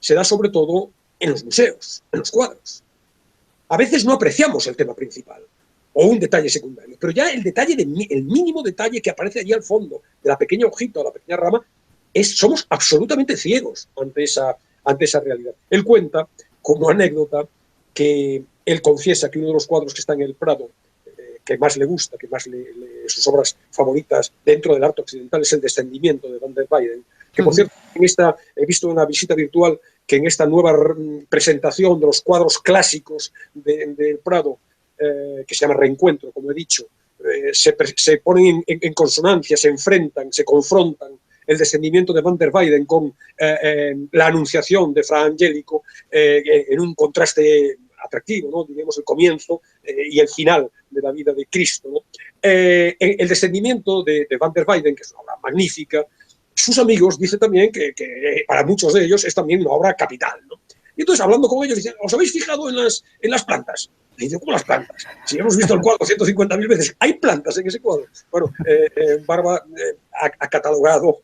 se da sobre todo en los museos, en los cuadros. A veces no apreciamos el tema principal o un detalle secundario, pero ya el detalle, el mínimo detalle que aparece allí al fondo de la pequeña hojita o la pequeña rama, somos absolutamente ciegos ante esa realidad. Él cuenta, como anécdota, que él confiesa que uno de los cuadros que está en el Prado, que más le gusta, que más sus obras favoritas dentro del arte occidental es El descendimiento de Van der Weyden, que por cierto, he visto en una visita virtual que en esta nueva presentación de los cuadros clásicos del Prado, que se llama Reencuentro, como he dicho, se ponen en consonancia, se enfrentan, se confrontan El descendimiento de Van der Weyden con la Anunciación de Fra Angelico en un contraste atractivo, ¿no? Digamos el comienzo y el final de la vida de Cristo, ¿no? El descendimiento de Van der Weyden, que es una obra magnífica, sus amigos dicen también que para muchos de ellos es también una obra capital, ¿no? Y entonces, hablando con ellos, dicen, ¿os habéis fijado en las plantas? Y digo, ¿cómo las plantas? Si hemos visto el cuadro 150.000 veces, ¿hay plantas en ese cuadro? Bueno, Barba ha catalogado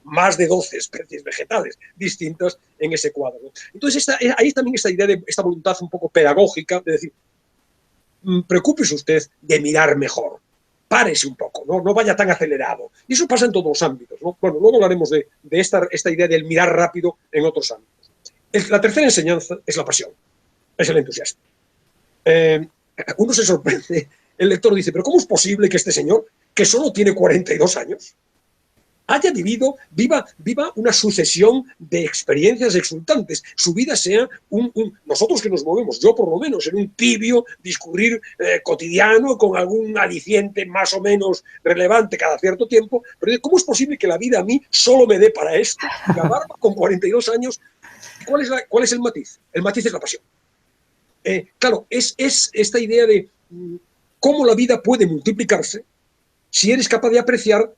más de 12 especies vegetales distintas en ese cuadro, ¿no? Entonces, ahí también esta idea de esta voluntad un poco pedagógica de decir, preocúpese usted de mirar mejor, párese un poco, no vaya tan acelerado. Y eso pasa en todos los ámbitos, ¿no? Bueno, luego hablaremos de esta idea del mirar rápido en otros ámbitos. La tercera enseñanza es la pasión, es el entusiasmo. Uno se sorprende, el lector dice, pero ¿cómo es posible que este señor, que solo tiene 42 años, haya viva una sucesión de experiencias exultantes? Su vida sea nosotros que nos movemos, yo por lo menos, en un tibio discurrir cotidiano con algún aliciente más o menos relevante cada cierto tiempo, pero ¿cómo es posible que la vida a mí solo me dé para esto? La Barba con 42 años, ¿cuál es el matiz? El matiz es la pasión. Claro, es esta idea de cómo la vida puede multiplicarse si eres capaz de apreciar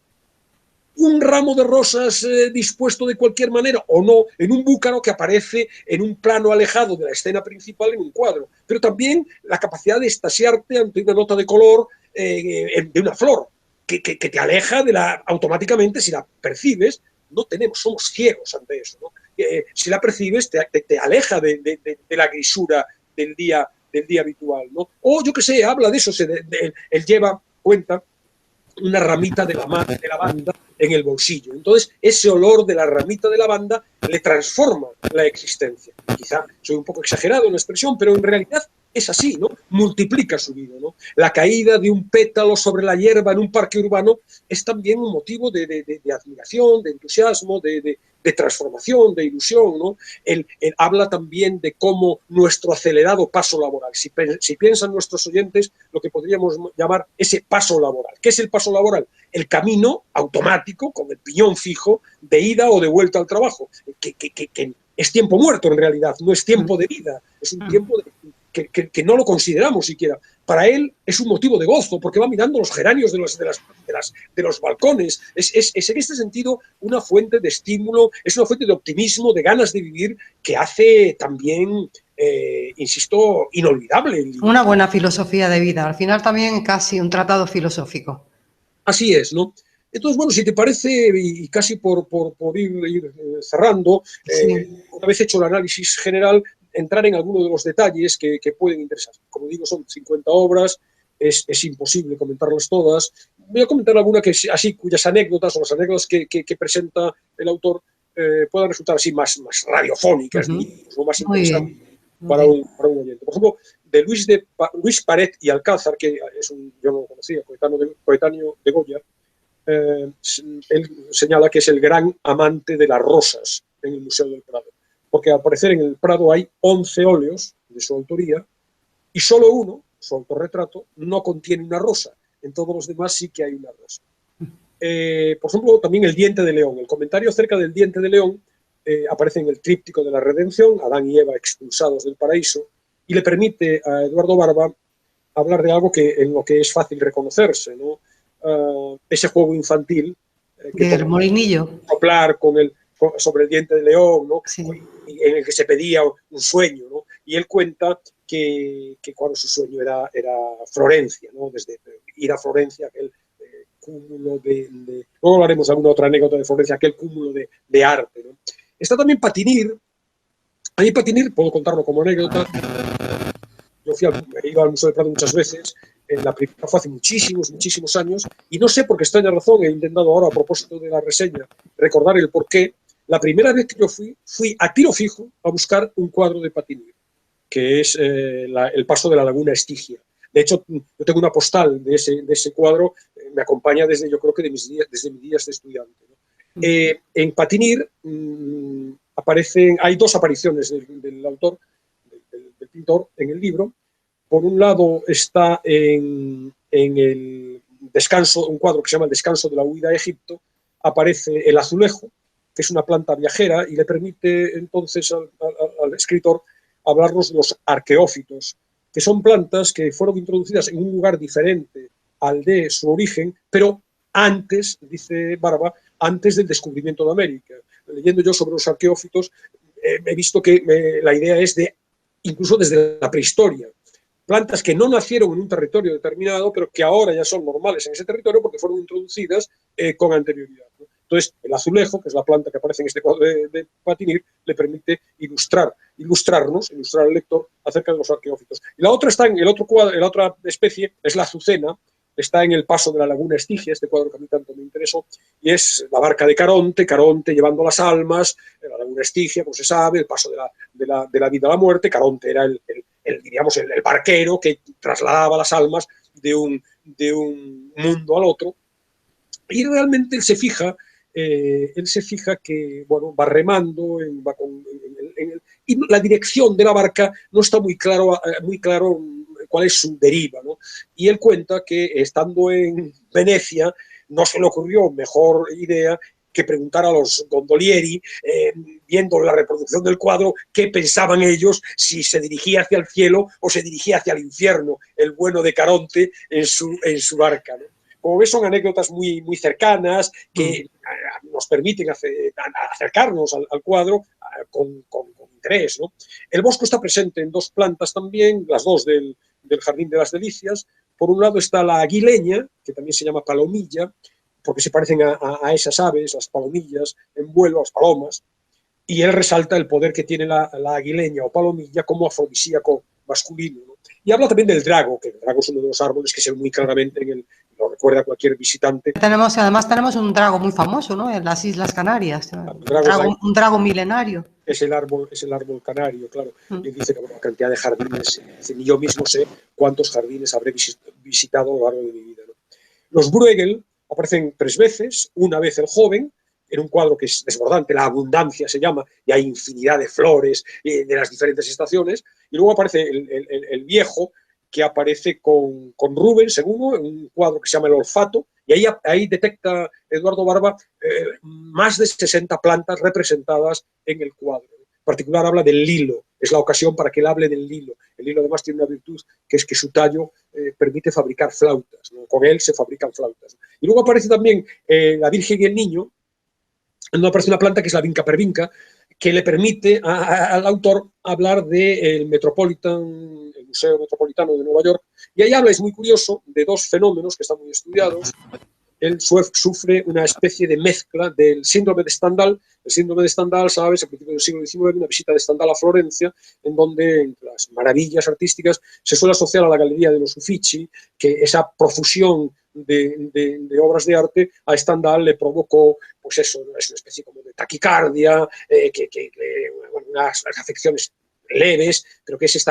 un ramo de rosas dispuesto de cualquier manera o no, en un búcaro que aparece en un plano alejado de la escena principal en un cuadro, pero también la capacidad de extasiarte ante una nota de color de una flor, que te aleja automáticamente, si la percibes, somos ciegos ante eso, ¿no? Si la percibes, te aleja de la grisura del día habitual, ¿no? O yo qué sé, habla de eso, él cuenta una ramita de lavanda en el bolsillo. Entonces, ese olor de la ramita de lavanda le transforma la existencia. Quizá soy un poco exagerado en la expresión, pero en realidad es así, ¿no? Multiplica su vida, ¿no? La caída de un pétalo sobre la hierba en un parque urbano es también un motivo de admiración, de entusiasmo, de transformación, de ilusión, ¿no? Él habla también de cómo nuestro acelerado paso laboral, si piensan nuestros oyentes, lo que podríamos llamar ese paso laboral. ¿Qué es el paso laboral? El camino automático, con el piñón fijo, de ida o de vuelta al trabajo, que es tiempo muerto en realidad, no es tiempo de vida, es un tiempo que no lo consideramos siquiera. Para él es un motivo de gozo, porque va mirando los geranios de los balcones. Es en este sentido una fuente de estímulo, es una fuente de optimismo, de ganas de vivir, que hace también, insisto, inolvidable. Una buena filosofía de vida, al final también casi un tratado filosófico. Así es, ¿no? Entonces, bueno, si te parece, y casi por ir cerrando, sí, una vez hecho el análisis general, entrar en algunos de los detalles que pueden interesar. Como digo, son 50 obras, es imposible comentarlas todas. Voy a comentar alguna cuyas anécdotas o las anécdotas que presenta el autor puedan resultar así más radiofónicas, o más interesantes para un oyente. Por ejemplo, de Luis Paret y Alcázar, que yo no lo conocía, coetáneo de Goya, él señala que es el gran amante de las rosas en el Museo del Prado, porque al parecer en el Prado hay 11 óleos de su autoría y solo uno, su autorretrato, no contiene una rosa. En todos los demás sí que hay una rosa. Por ejemplo, también el diente de león. El comentario acerca del diente de león aparece en el tríptico de la redención, Adán y Eva expulsados del paraíso, y le permite a Eduardo Barba hablar de algo en lo que es fácil reconocerse, ¿no? Ese juego infantil del molinillo, soplar sobre el diente de león, ¿no? Sí, en el que se pedía un sueño, ¿no? y él cuenta que cuando su sueño era Florencia, ¿no? Desde ir a Florencia, aquel cúmulo luego hablaremos de alguna otra anécdota de Florencia, aquel cúmulo de arte, ¿no? Está también Patinir. A mí Patinir, puedo contarlo como anécdota, yo he ido al Museo del Prado muchas veces, la primera fue hace muchísimos años, y no sé por qué extraña razón, he intentado ahora, a propósito de la reseña, recordar el porqué. La primera vez que yo fui a tiro fijo a buscar un cuadro de Patinir, que es el paso de la laguna Estigia. De hecho, yo tengo una postal de ese cuadro, me acompaña desde, yo creo que desde mis días de estudiante, ¿no? En Patinir hay dos apariciones del autor, del pintor, en el libro. Por un lado está en el descanso, un cuadro que se llama El descanso de la huida a Egipto, aparece el azulejo, que es una planta viajera, y le permite entonces al escritor hablarnos de los arqueófitos, que son plantas que fueron introducidas en un lugar diferente al de su origen, pero antes, dice Barba, antes del descubrimiento de América. Leyendo yo sobre los arqueófitos, he visto que la idea es incluso desde la prehistoria. Plantas que no nacieron en un territorio determinado, pero que ahora ya son normales en ese territorio porque fueron introducidas con anterioridad, ¿no? Entonces, el azulejo, que es la planta que aparece en este cuadro de Patinir, le permite ilustrar al lector acerca de los arqueófitos. Y la otra está en el otro cuadro, la otra especie es la azucena, está en el paso de la laguna Estigia, este cuadro que a mí tanto me interesó, y es la barca de Caronte llevando las almas, la laguna Estigia, como se sabe, el paso de la vida a la muerte. Caronte era el barquero que trasladaba las almas de un mundo al otro, y realmente él se fija que, bueno, va remando, y la dirección de la barca no está muy claro cuál es su deriva, ¿no? Y él cuenta que estando en Venecia no se le ocurrió mejor idea que preguntar a los gondolieri, viendo la reproducción del cuadro, qué pensaban ellos, si se dirigía hacia el cielo o se dirigía hacia el infierno, el bueno de Caronte en su barca, ¿no? Como ves, son anécdotas muy, muy cercanas que nos permiten acercarnos al cuadro con interés, ¿no? El bosco está presente en dos plantas también, las dos del Jardín de las Delicias. Por un lado está la aguileña, que también se llama palomilla, porque se parecen a esas aves, las palomillas en vuelo, las palomas, y él resalta el poder que tiene la aguileña o palomilla como afrodisíaco masculino, ¿no? Y habla también del drago, que el drago es uno de los árboles que se ve muy claramente lo recuerda cualquier visitante. Además tenemos un drago muy famoso, ¿no? En las Islas Canarias, un drago milenario. Es el árbol canario, claro. Y dice que, bueno, la cantidad de jardines, ni yo mismo sé cuántos jardines habré visitado a lo largo de mi vida, ¿no? Los Bruegel aparecen 3 veces, una vez el joven, en un cuadro que es desbordante, la abundancia se llama, y hay infinidad de flores de las diferentes estaciones, y luego aparece el viejo, que aparece con Rubens en un cuadro que se llama El olfato, y ahí detecta Eduardo Barba más de 60 plantas representadas en el cuadro. En particular habla del lilo, es la ocasión para que él hable del lilo. El lilo además tiene una virtud, que es que su tallo permite fabricar flautas, ¿no? Con él se fabrican flautas. Y luego aparece también la Virgen y el Niño, donde aparece una planta que es la vinca per vinca, que le permite al autor hablar del el Museo Metropolitano de Nueva York, y ahí habla, es muy curioso, de dos fenómenos que están muy estudiados. Él sufre una especie de mezcla del síndrome de Stendhal. El síndrome de Stendhal, sabes, a principios del siglo XIX, una visita de Stendhal a Florencia, en donde, entre las maravillas artísticas, se suele asociar a la Galería de los Uffizi, que esa profusión de obras de arte a Stendhal le provocó, pues eso, es una especie como de taquicardia, unas afecciones leves, pero que es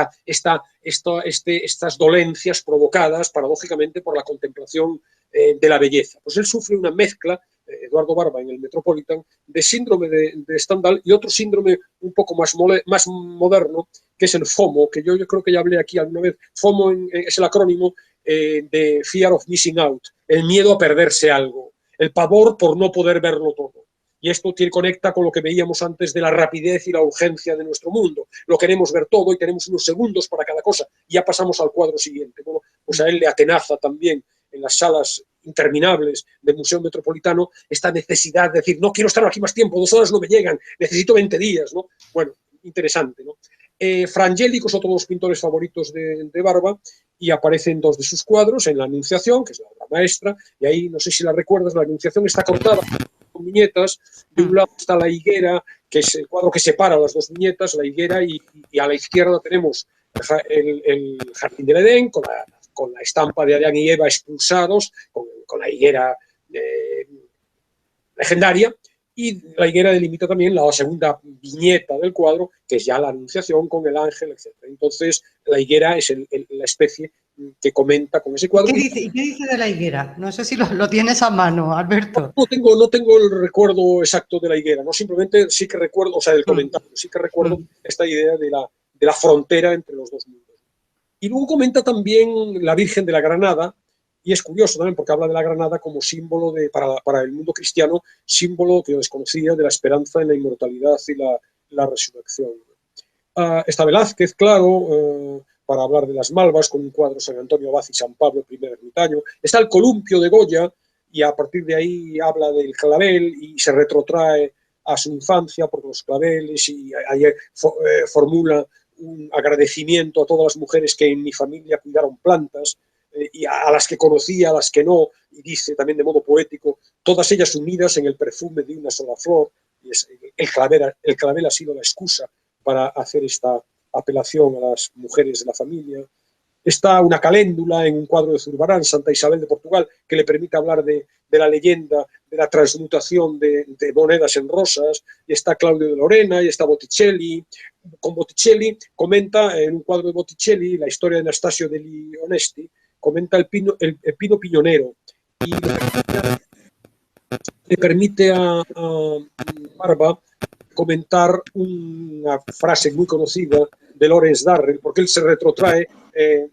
estas dolencias provocadas, paradójicamente, por la contemplación de la belleza. Pues él sufre una mezcla, Eduardo Barba, en el Metropolitan, de síndrome de Stendhal y otro síndrome un poco más moderno, que es el FOMO, que yo creo que ya hablé aquí alguna vez. FOMO es el acrónimo de Fear of Missing Out, el miedo a perderse algo, el pavor por no poder verlo todo. Y esto conecta con lo que veíamos antes de la rapidez y la urgencia de nuestro mundo. Lo queremos ver todo y tenemos unos segundos para cada cosa. Y ya pasamos al cuadro siguiente. Bueno, pues a él le atenaza también en las salas interminables del Museo Metropolitano esta necesidad de decir, no quiero estar aquí más tiempo, 2 horas no me llegan, necesito 20 días, ¿no? Bueno, interesante, ¿no? Frangélico es otro de los pintores favoritos de Barba, y aparecen dos de sus cuadros en La Anunciación, que es la obra maestra, y ahí, no sé si la recuerdas, La Anunciación está cortada con viñetas. De un lado está la higuera, que es el cuadro que separa las dos viñetas, la higuera, y a la izquierda tenemos el Jardín del Edén, con la estampa de Adán y Eva expulsados, con la higuera legendaria, y la higuera delimita también la segunda viñeta del cuadro, que es ya la Anunciación con el ángel, etc. Entonces, la higuera es la especie que comenta con ese cuadro. ¿Y qué dice de la higuera? No sé si lo tienes a mano, Alberto. No tengo el recuerdo exacto de la higuera, no, simplemente sí que recuerdo, o sea, del comentario, sí que recuerdo esta idea de la frontera entre los dos mundos. Y luego comenta también la Virgen de la Granada, y es curioso también porque habla de la Granada como símbolo para el mundo cristiano, símbolo que yo desconocía de la esperanza en la inmortalidad y la resurrección. Está Velázquez, claro, para hablar de las Malvas, con un cuadro San Antonio Abad y San Pablo, primer ermitaño. Está el Columpio de Goya, y a partir de ahí habla del clavel y se retrotrae a su infancia por los claveles, y ahí formula un agradecimiento a todas las mujeres que en mi familia cuidaron plantas, y a las que conocía, a las que no, y dice también de modo poético, todas ellas unidas en el perfume de una sola flor. Y el clavel ha sido la excusa para hacer esta apelación a las mujeres de la familia. Está una caléndula en un cuadro de Zurbarán, Santa Isabel de Portugal, que le permite hablar de la leyenda de la transmutación de monedas en rosas. Y está Claudio de Lorena, y está Botticelli. Con Botticelli comenta, en un cuadro de Botticelli, la historia de Anastasio degli Onesti, comenta el pino piñonero, y le permite a Barba comentar una frase muy conocida de Lawrence Darrell, porque él se retrotrae,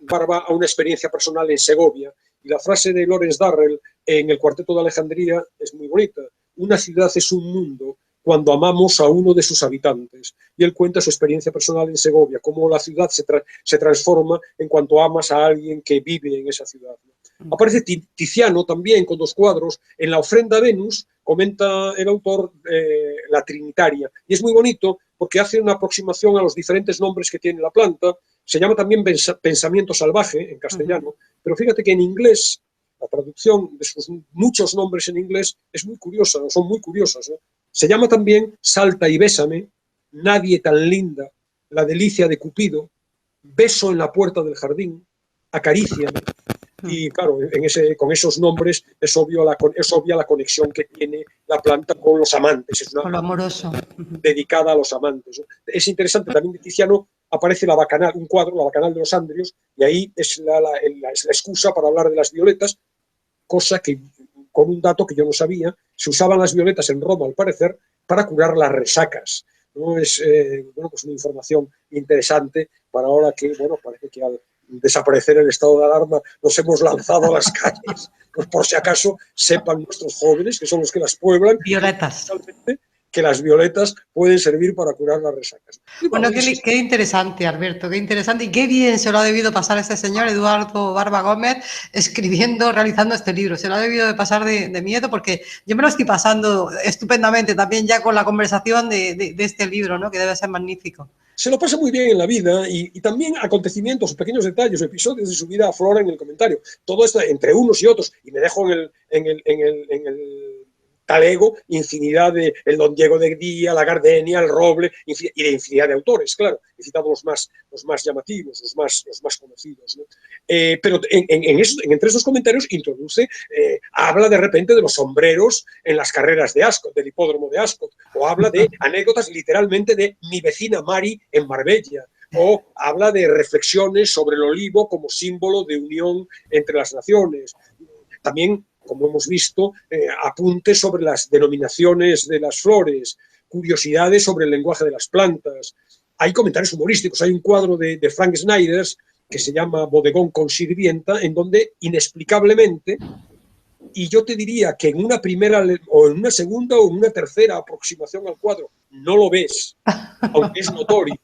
Barba, a una experiencia personal en Segovia, y la frase de Lawrence Darrell en el Cuarteto de Alejandría es muy bonita: una ciudad es un mundo cuando amamos a uno de sus habitantes. Y él cuenta su experiencia personal en Segovia, cómo la ciudad se transforma en cuanto amas a alguien que vive en esa ciudad. Aparece Tiziano también con dos cuadros. En La ofrenda a Venus comenta el autor la Trinitaria, y es muy bonito porque hace una aproximación a los diferentes nombres que tiene la planta. Se llama también pensamiento salvaje en castellano, pero fíjate que en inglés la traducción de sus muchos nombres en inglés es muy curiosa, son muy curiosas, ¿eh? Se llama también Salta y bésame, Nadie tan linda, La delicia de Cupido, Beso en la puerta del jardín, Acaríciame. Y claro, con esos nombres es obvia la conexión que tiene la planta con los amantes. Es una con lo amoroso. dedicada a los amantes. Es interesante, también de Tiziano aparece la Bacanal, un cuadro, la Bacanal de los Andrios, y ahí es la excusa para hablar de las violetas, cosa que, con un dato que yo no sabía, se usaban las violetas en Roma, al parecer, para curar las resacas. ¿No? Es pues una información interesante para ahora que, parece que al desaparecer el estado de alarma nos hemos lanzado a las calles, pues por si acaso sepan nuestros jóvenes, que son los que las pueblan, violetas, que las violetas pueden servir para curar las resacas. Bueno, qué interesante, Alberto, qué interesante y qué bien se lo ha debido pasar este señor Eduardo Barba Gómez escribiendo, realizando este libro. Se lo ha debido de pasar de miedo, porque yo me lo estoy pasando estupendamente también ya con la conversación de este libro, ¿no? Que debe ser magnífico. Se lo pasa muy bien en la vida, y también acontecimientos, pequeños detalles, episodios de su vida afloran en el comentario. Todo esto entre unos y otros, y me dejo en el talego infinidad de el Don Diego de Guía, la Gardenia, el Roble, y de infinidad de autores, claro. He citado los más llamativos, los más conocidos, ¿no? Pero entre esos comentarios introduce, habla de repente de los sombreros en las carreras de Ascot, del hipódromo de Ascot, o habla de anécdotas literalmente de mi vecina Mari en Marbella, o habla de reflexiones sobre el olivo como símbolo de unión entre las naciones. También, como hemos visto, apuntes sobre las denominaciones de las flores, curiosidades sobre el lenguaje de las plantas. Hay comentarios humorísticos. Hay un cuadro de Frank Snyder que se llama Bodegón con sirvienta, en donde inexplicablemente, y yo te diría que en una primera o en una segunda o en una tercera aproximación al cuadro no lo ves, aunque es notorio,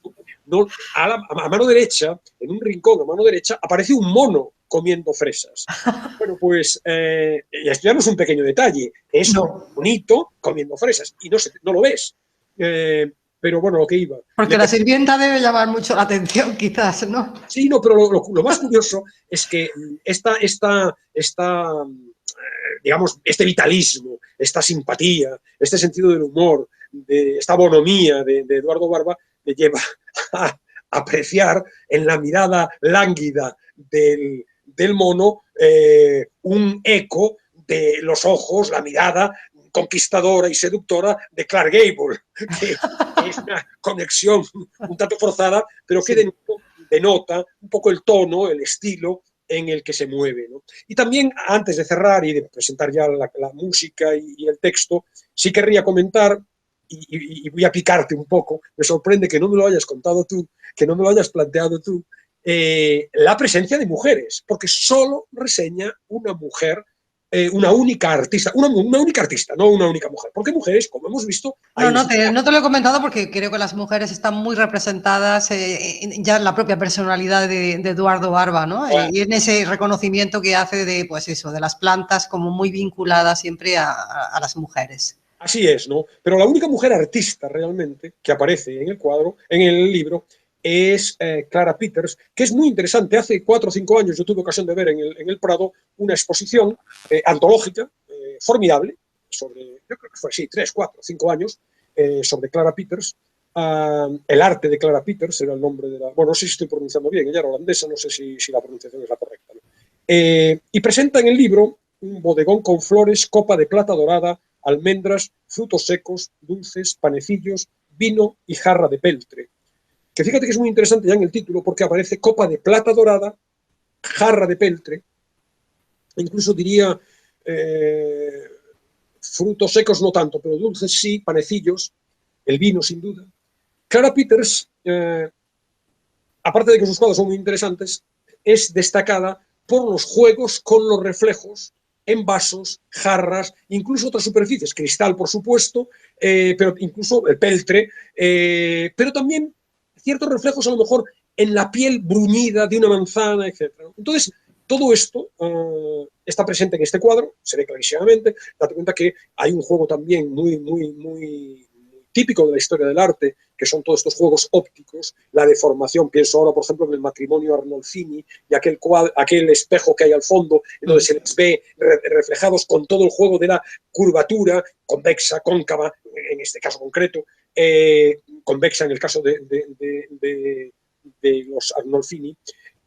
no, a mano derecha, en un rincón a mano derecha, aparece un mono comiendo fresas. Bueno, pues esto ya no es un pequeño detalle, es bonito comiendo fresas y no lo ves. pero bueno, lo que iba. Porque la sirvienta debe llamar mucho la atención, quizás, ¿no? Sí, no, pero lo más curioso es que digamos, este vitalismo, esta simpatía, este sentido del humor, esta bonomía de Eduardo Barba, le lleva a apreciar en la mirada lánguida del mono un eco de los ojos, la mirada conquistadora y seductora de Clark Gable, que es una conexión un tanto forzada, pero que denota un poco el tono, el estilo en el que se mueve, ¿no? Y también, antes de cerrar y de presentar ya la música y el texto, sí querría comentar, y voy a picarte un poco, me sorprende que no me lo hayas contado tú, que no me lo hayas planteado tú, la presencia de mujeres, porque solo reseña una mujer, una única artista, una única artista, no una única mujer, porque mujeres, como hemos visto, hay no te lo he comentado porque creo que las mujeres están muy representadas ya en la propia personalidad de Eduardo Barba, ¿no? Y en ese reconocimiento que hace de, pues eso, de las plantas como muy vinculadas siempre a las mujeres. Así es, ¿no? Pero la única mujer artista realmente que aparece en el cuadro, en el libro, es Clara Peters, que es muy interesante. Hace 4 o 5 años yo tuve ocasión de ver en el Prado una exposición antológica, formidable, sobre, yo creo que fue así, 3, 4, 5 años, sobre Clara Peters. El arte de Clara Peters era el nombre de la... Bueno, no sé si estoy pronunciando bien, ella era holandesa, no sé si la pronunciación es la correcta, ¿no? Y presenta en el libro un bodegón con flores, copa de plata dorada, almendras, frutos secos, dulces, panecillos, vino y jarra de peltre. Que fíjate que es muy interesante ya en el título porque aparece copa de plata dorada, jarra de peltre, incluso diría frutos secos no tanto, pero dulces sí, panecillos, el vino sin duda. Clara Peters, aparte de que sus cuadros son muy interesantes, es destacada por los juegos con los reflejos en vasos, jarras, incluso otras superficies, cristal por supuesto, pero incluso el peltre, pero también ciertos reflejos a lo mejor en la piel bruñida de una manzana, etc. Entonces, todo esto está presente en este cuadro, se ve clarísimamente. Date cuenta que hay un juego también muy típico de la historia del arte, que son todos estos juegos ópticos, la deformación. Pienso ahora, por ejemplo, en el matrimonio Arnolfini y aquel espejo que hay al fondo, en donde se les ve reflejados con todo el juego de la curvatura, convexa, cóncava, en este caso concreto, convexa en el caso de los Arnolfini.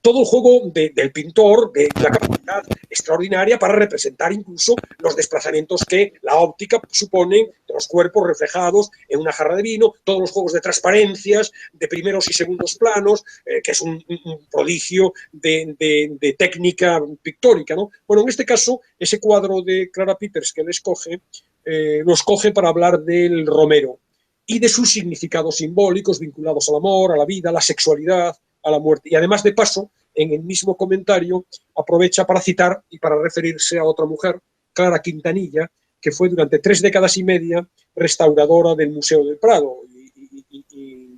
Todo el juego del pintor, de la capacidad extraordinaria para representar incluso los desplazamientos que la óptica suponen de los cuerpos reflejados en una jarra de vino, todos los juegos de transparencias, de primeros y segundos planos, que es un prodigio de técnica pictórica, ¿no? Bueno, en este caso, ese cuadro de Clara Peters que él escoge, lo escoge para hablar del romero y de sus significados simbólicos vinculados al amor, a la vida, a la sexualidad, a la muerte. Y además, de paso, en el mismo comentario aprovecha para citar y para referirse a otra mujer, Clara Quintanilla, que fue durante 3 décadas y media restauradora del Museo del Prado. Y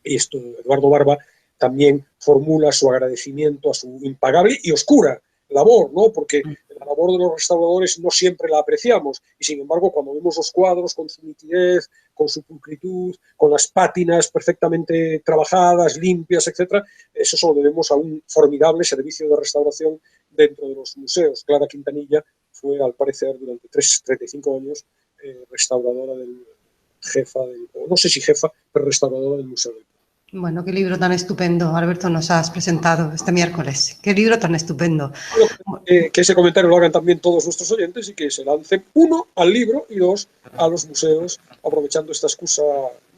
esto, Eduardo Barba también formula su agradecimiento a su impagable y oscura labor, ¿no? Porque la labor de los restauradores no siempre la apreciamos y sin embargo cuando vemos los cuadros con su nitidez, con su pulcritud, con las pátinas perfectamente trabajadas, limpias, etc., eso se lo debemos a un formidable servicio de restauración dentro de los museos. Clara Quintanilla fue, al parecer, durante 35 años restauradora no sé si jefa, pero restauradora del Museo del Prado. Bueno, qué libro tan estupendo, Alberto, nos has presentado este miércoles. Qué libro tan estupendo. Que ese comentario lo hagan también todos nuestros oyentes y que se lancen, 1, al libro y 2, a los museos, aprovechando esta excusa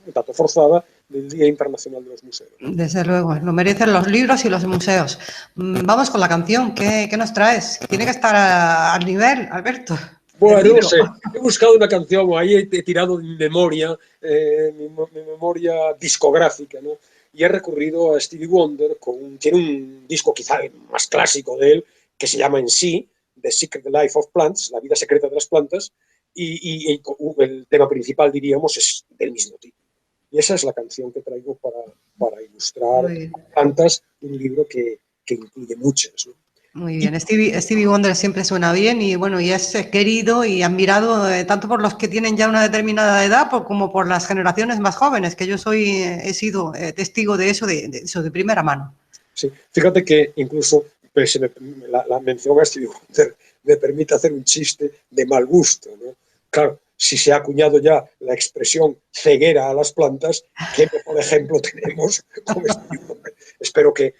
un tanto forzada del Día Internacional de los Museos. Desde luego, lo merecen los libros y los museos. Vamos con la canción, ¿qué nos traes? Tiene que estar al nivel, Alberto. Bueno, no sé, he buscado una canción, ahí he tirado mi memoria, mi memoria discográfica, ¿no? Y he recurrido a Stevie Wonder, tiene un disco quizá más clásico de él, que se llama en sí, The Secret Life of Plants, La vida secreta de las plantas, y el tema principal, diríamos, es del mismo tipo. Y esa es la canción que traigo para ilustrar plantas, un libro que incluye muchas, ¿no? Muy bien, Stevie Wonder siempre suena bien y bueno, y es querido y admirado tanto por los que tienen ya una determinada edad como por las generaciones más jóvenes, que yo he sido testigo de eso, de eso de primera mano. Sí, fíjate que incluso pues, la mención a Stevie Wonder me permite hacer un chiste de mal gusto, ¿no? Claro, si se ha acuñado ya la expresión ceguera a las plantas, ¿qué mejor ejemplo tenemos con Stevie Wonder? Espero que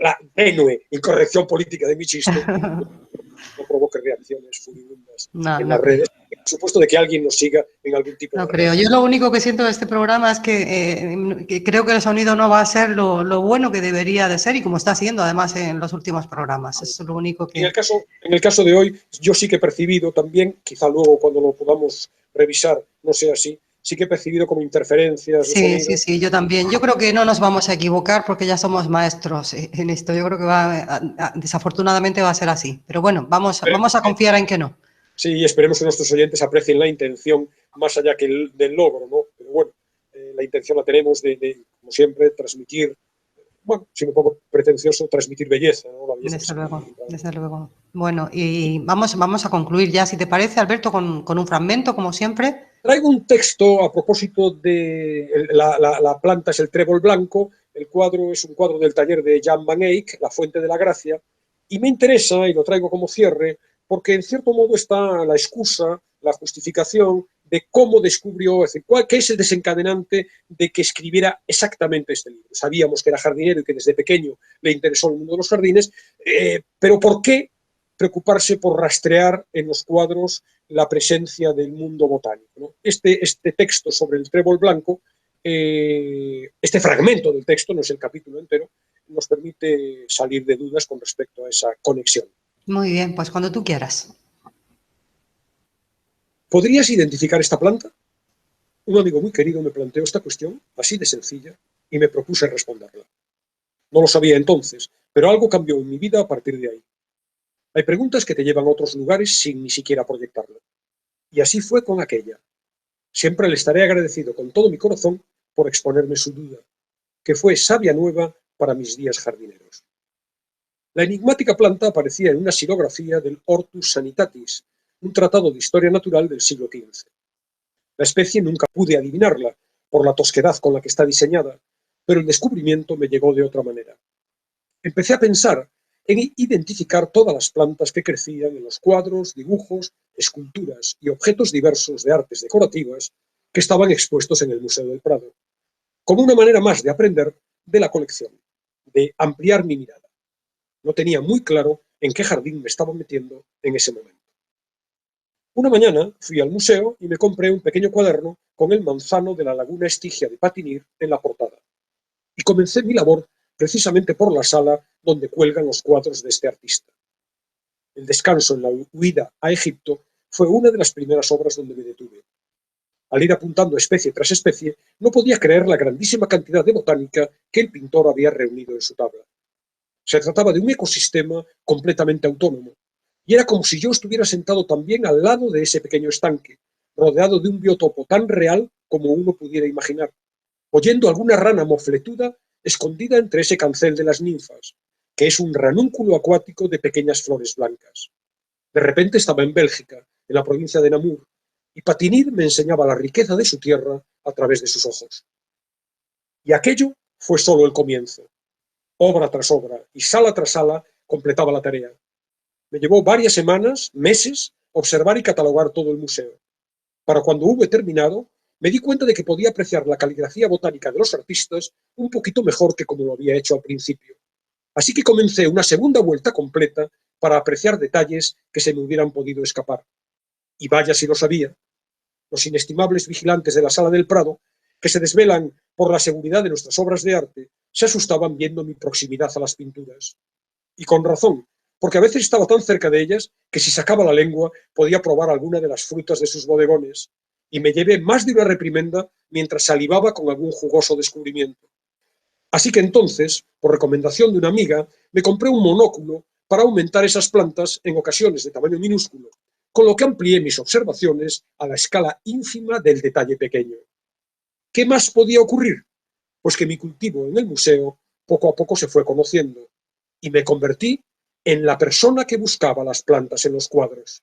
la tenue incorrección política de mi chiste no provoque reacciones furibundas No, en no las creo. redes, por supuesto de que alguien nos siga en algún tipo No de red. creo. Yo lo único que siento de este programa es que creo que el sonido no va a ser lo bueno que debería de ser y como está siendo además en los últimos programas. Eso es lo único que... En el caso de hoy, yo sí que he percibido también, quizá luego cuando lo podamos revisar no sea así, sí que he percibido como interferencias de Sí, sonido. sí, sí, yo también. Yo creo que no nos vamos a equivocar porque ya somos maestros en esto. Yo creo que desafortunadamente va a ser así. Pero bueno, vamos a confiar en que no. Sí, esperemos que nuestros oyentes aprecien la intención más allá que del logro, ¿no? Pero bueno, la intención la tenemos como siempre, transmitir, bueno, si un poco pretencioso, transmitir belleza, ¿no? La belleza que Desde se luego, encuentra en desde luego. Bueno, y vamos a concluir ya, si te parece, Alberto, con un fragmento, como siempre. Traigo un texto a propósito de la planta es el trébol blanco, el cuadro es un cuadro del taller de Jan van Eyck, La fuente de la gracia, y me interesa, y lo traigo como cierre, porque en cierto modo está la excusa, la justificación de cómo descubrió, es decir, qué es el desencadenante de que escribiera exactamente este libro. Sabíamos que era jardinero y que desde pequeño le interesó el mundo de los jardines, pero ¿por qué preocuparse por rastrear en los cuadros la presencia del mundo botánico, ¿no? Este texto sobre el trébol blanco, este fragmento del texto, no es el capítulo entero, nos permite salir de dudas con respecto a esa conexión. Muy bien, pues cuando tú quieras. ¿Podrías identificar esta planta? Un amigo muy querido me planteó esta cuestión, así de sencilla, y me propuse responderla. No lo sabía entonces, pero algo cambió en mi vida a partir de ahí. Hay preguntas que te llevan a otros lugares sin ni siquiera proyectarlo. Y así fue con aquella. Siempre le estaré agradecido con todo mi corazón por exponerme su duda, que fue savia nueva para mis días jardineros. La enigmática planta aparecía en una xilografía del Hortus Sanitatis, un tratado de historia natural del siglo XV. La especie nunca pude adivinarla, por la tosquedad con la que está diseñada, pero el descubrimiento me llegó de otra manera. Empecé a pensar en identificar todas las plantas que crecían en los cuadros, dibujos, esculturas y objetos diversos de artes decorativas que estaban expuestos en el Museo del Prado, como una manera más de aprender de la colección, de ampliar mi mirada. No tenía muy claro en qué jardín me estaba metiendo en ese momento. Una mañana fui al museo y me compré un pequeño cuaderno con el manzano de la laguna Estigia de Patinir en la portada. Y comencé mi labor precisamente por la sala donde cuelgan los cuadros de este artista. El descanso en la huida a Egipto fue una de las primeras obras donde me detuve. Al ir apuntando especie tras especie, no podía creer la grandísima cantidad de botánica que el pintor había reunido en su tabla. Se trataba de un ecosistema completamente autónomo, y era como si yo estuviera sentado también al lado de ese pequeño estanque, rodeado de un biotopo tan real como uno pudiera imaginar, oyendo alguna rana mofletuda escondida entre ese cancel de las ninfas, que es un ranúnculo acuático de pequeñas flores blancas. De repente estaba en Bélgica, en la provincia de Namur, y Patinir me enseñaba la riqueza de su tierra a través de sus ojos. Y aquello fue solo el comienzo. Obra tras obra y sala tras sala completaba la tarea. Me llevó varias semanas, meses, observar y catalogar todo el museo. Para cuando hube terminado, me di cuenta de que podía apreciar la caligrafía botánica de los artistas un poquito mejor que como lo había hecho al principio. Así que comencé una segunda vuelta completa para apreciar detalles que se me hubieran podido escapar. Y vaya si lo sabía. Los inestimables vigilantes de la Sala del Prado, que se desvelan por la seguridad de nuestras obras de arte, se asustaban viendo mi proximidad a las pinturas. Y con razón, porque a veces estaba tan cerca de ellas que si sacaba la lengua podía probar alguna de las frutas de sus bodegones, y me llevé más de una reprimenda mientras salivaba con algún jugoso descubrimiento. Así que entonces, por recomendación de una amiga, me compré un monóculo para aumentar esas plantas en ocasiones de tamaño minúsculo, con lo que amplié mis observaciones a la escala ínfima del detalle pequeño. ¿Qué más podía ocurrir? Pues que mi cultivo en el museo poco a poco se fue conociendo y me convertí en la persona que buscaba las plantas en los cuadros.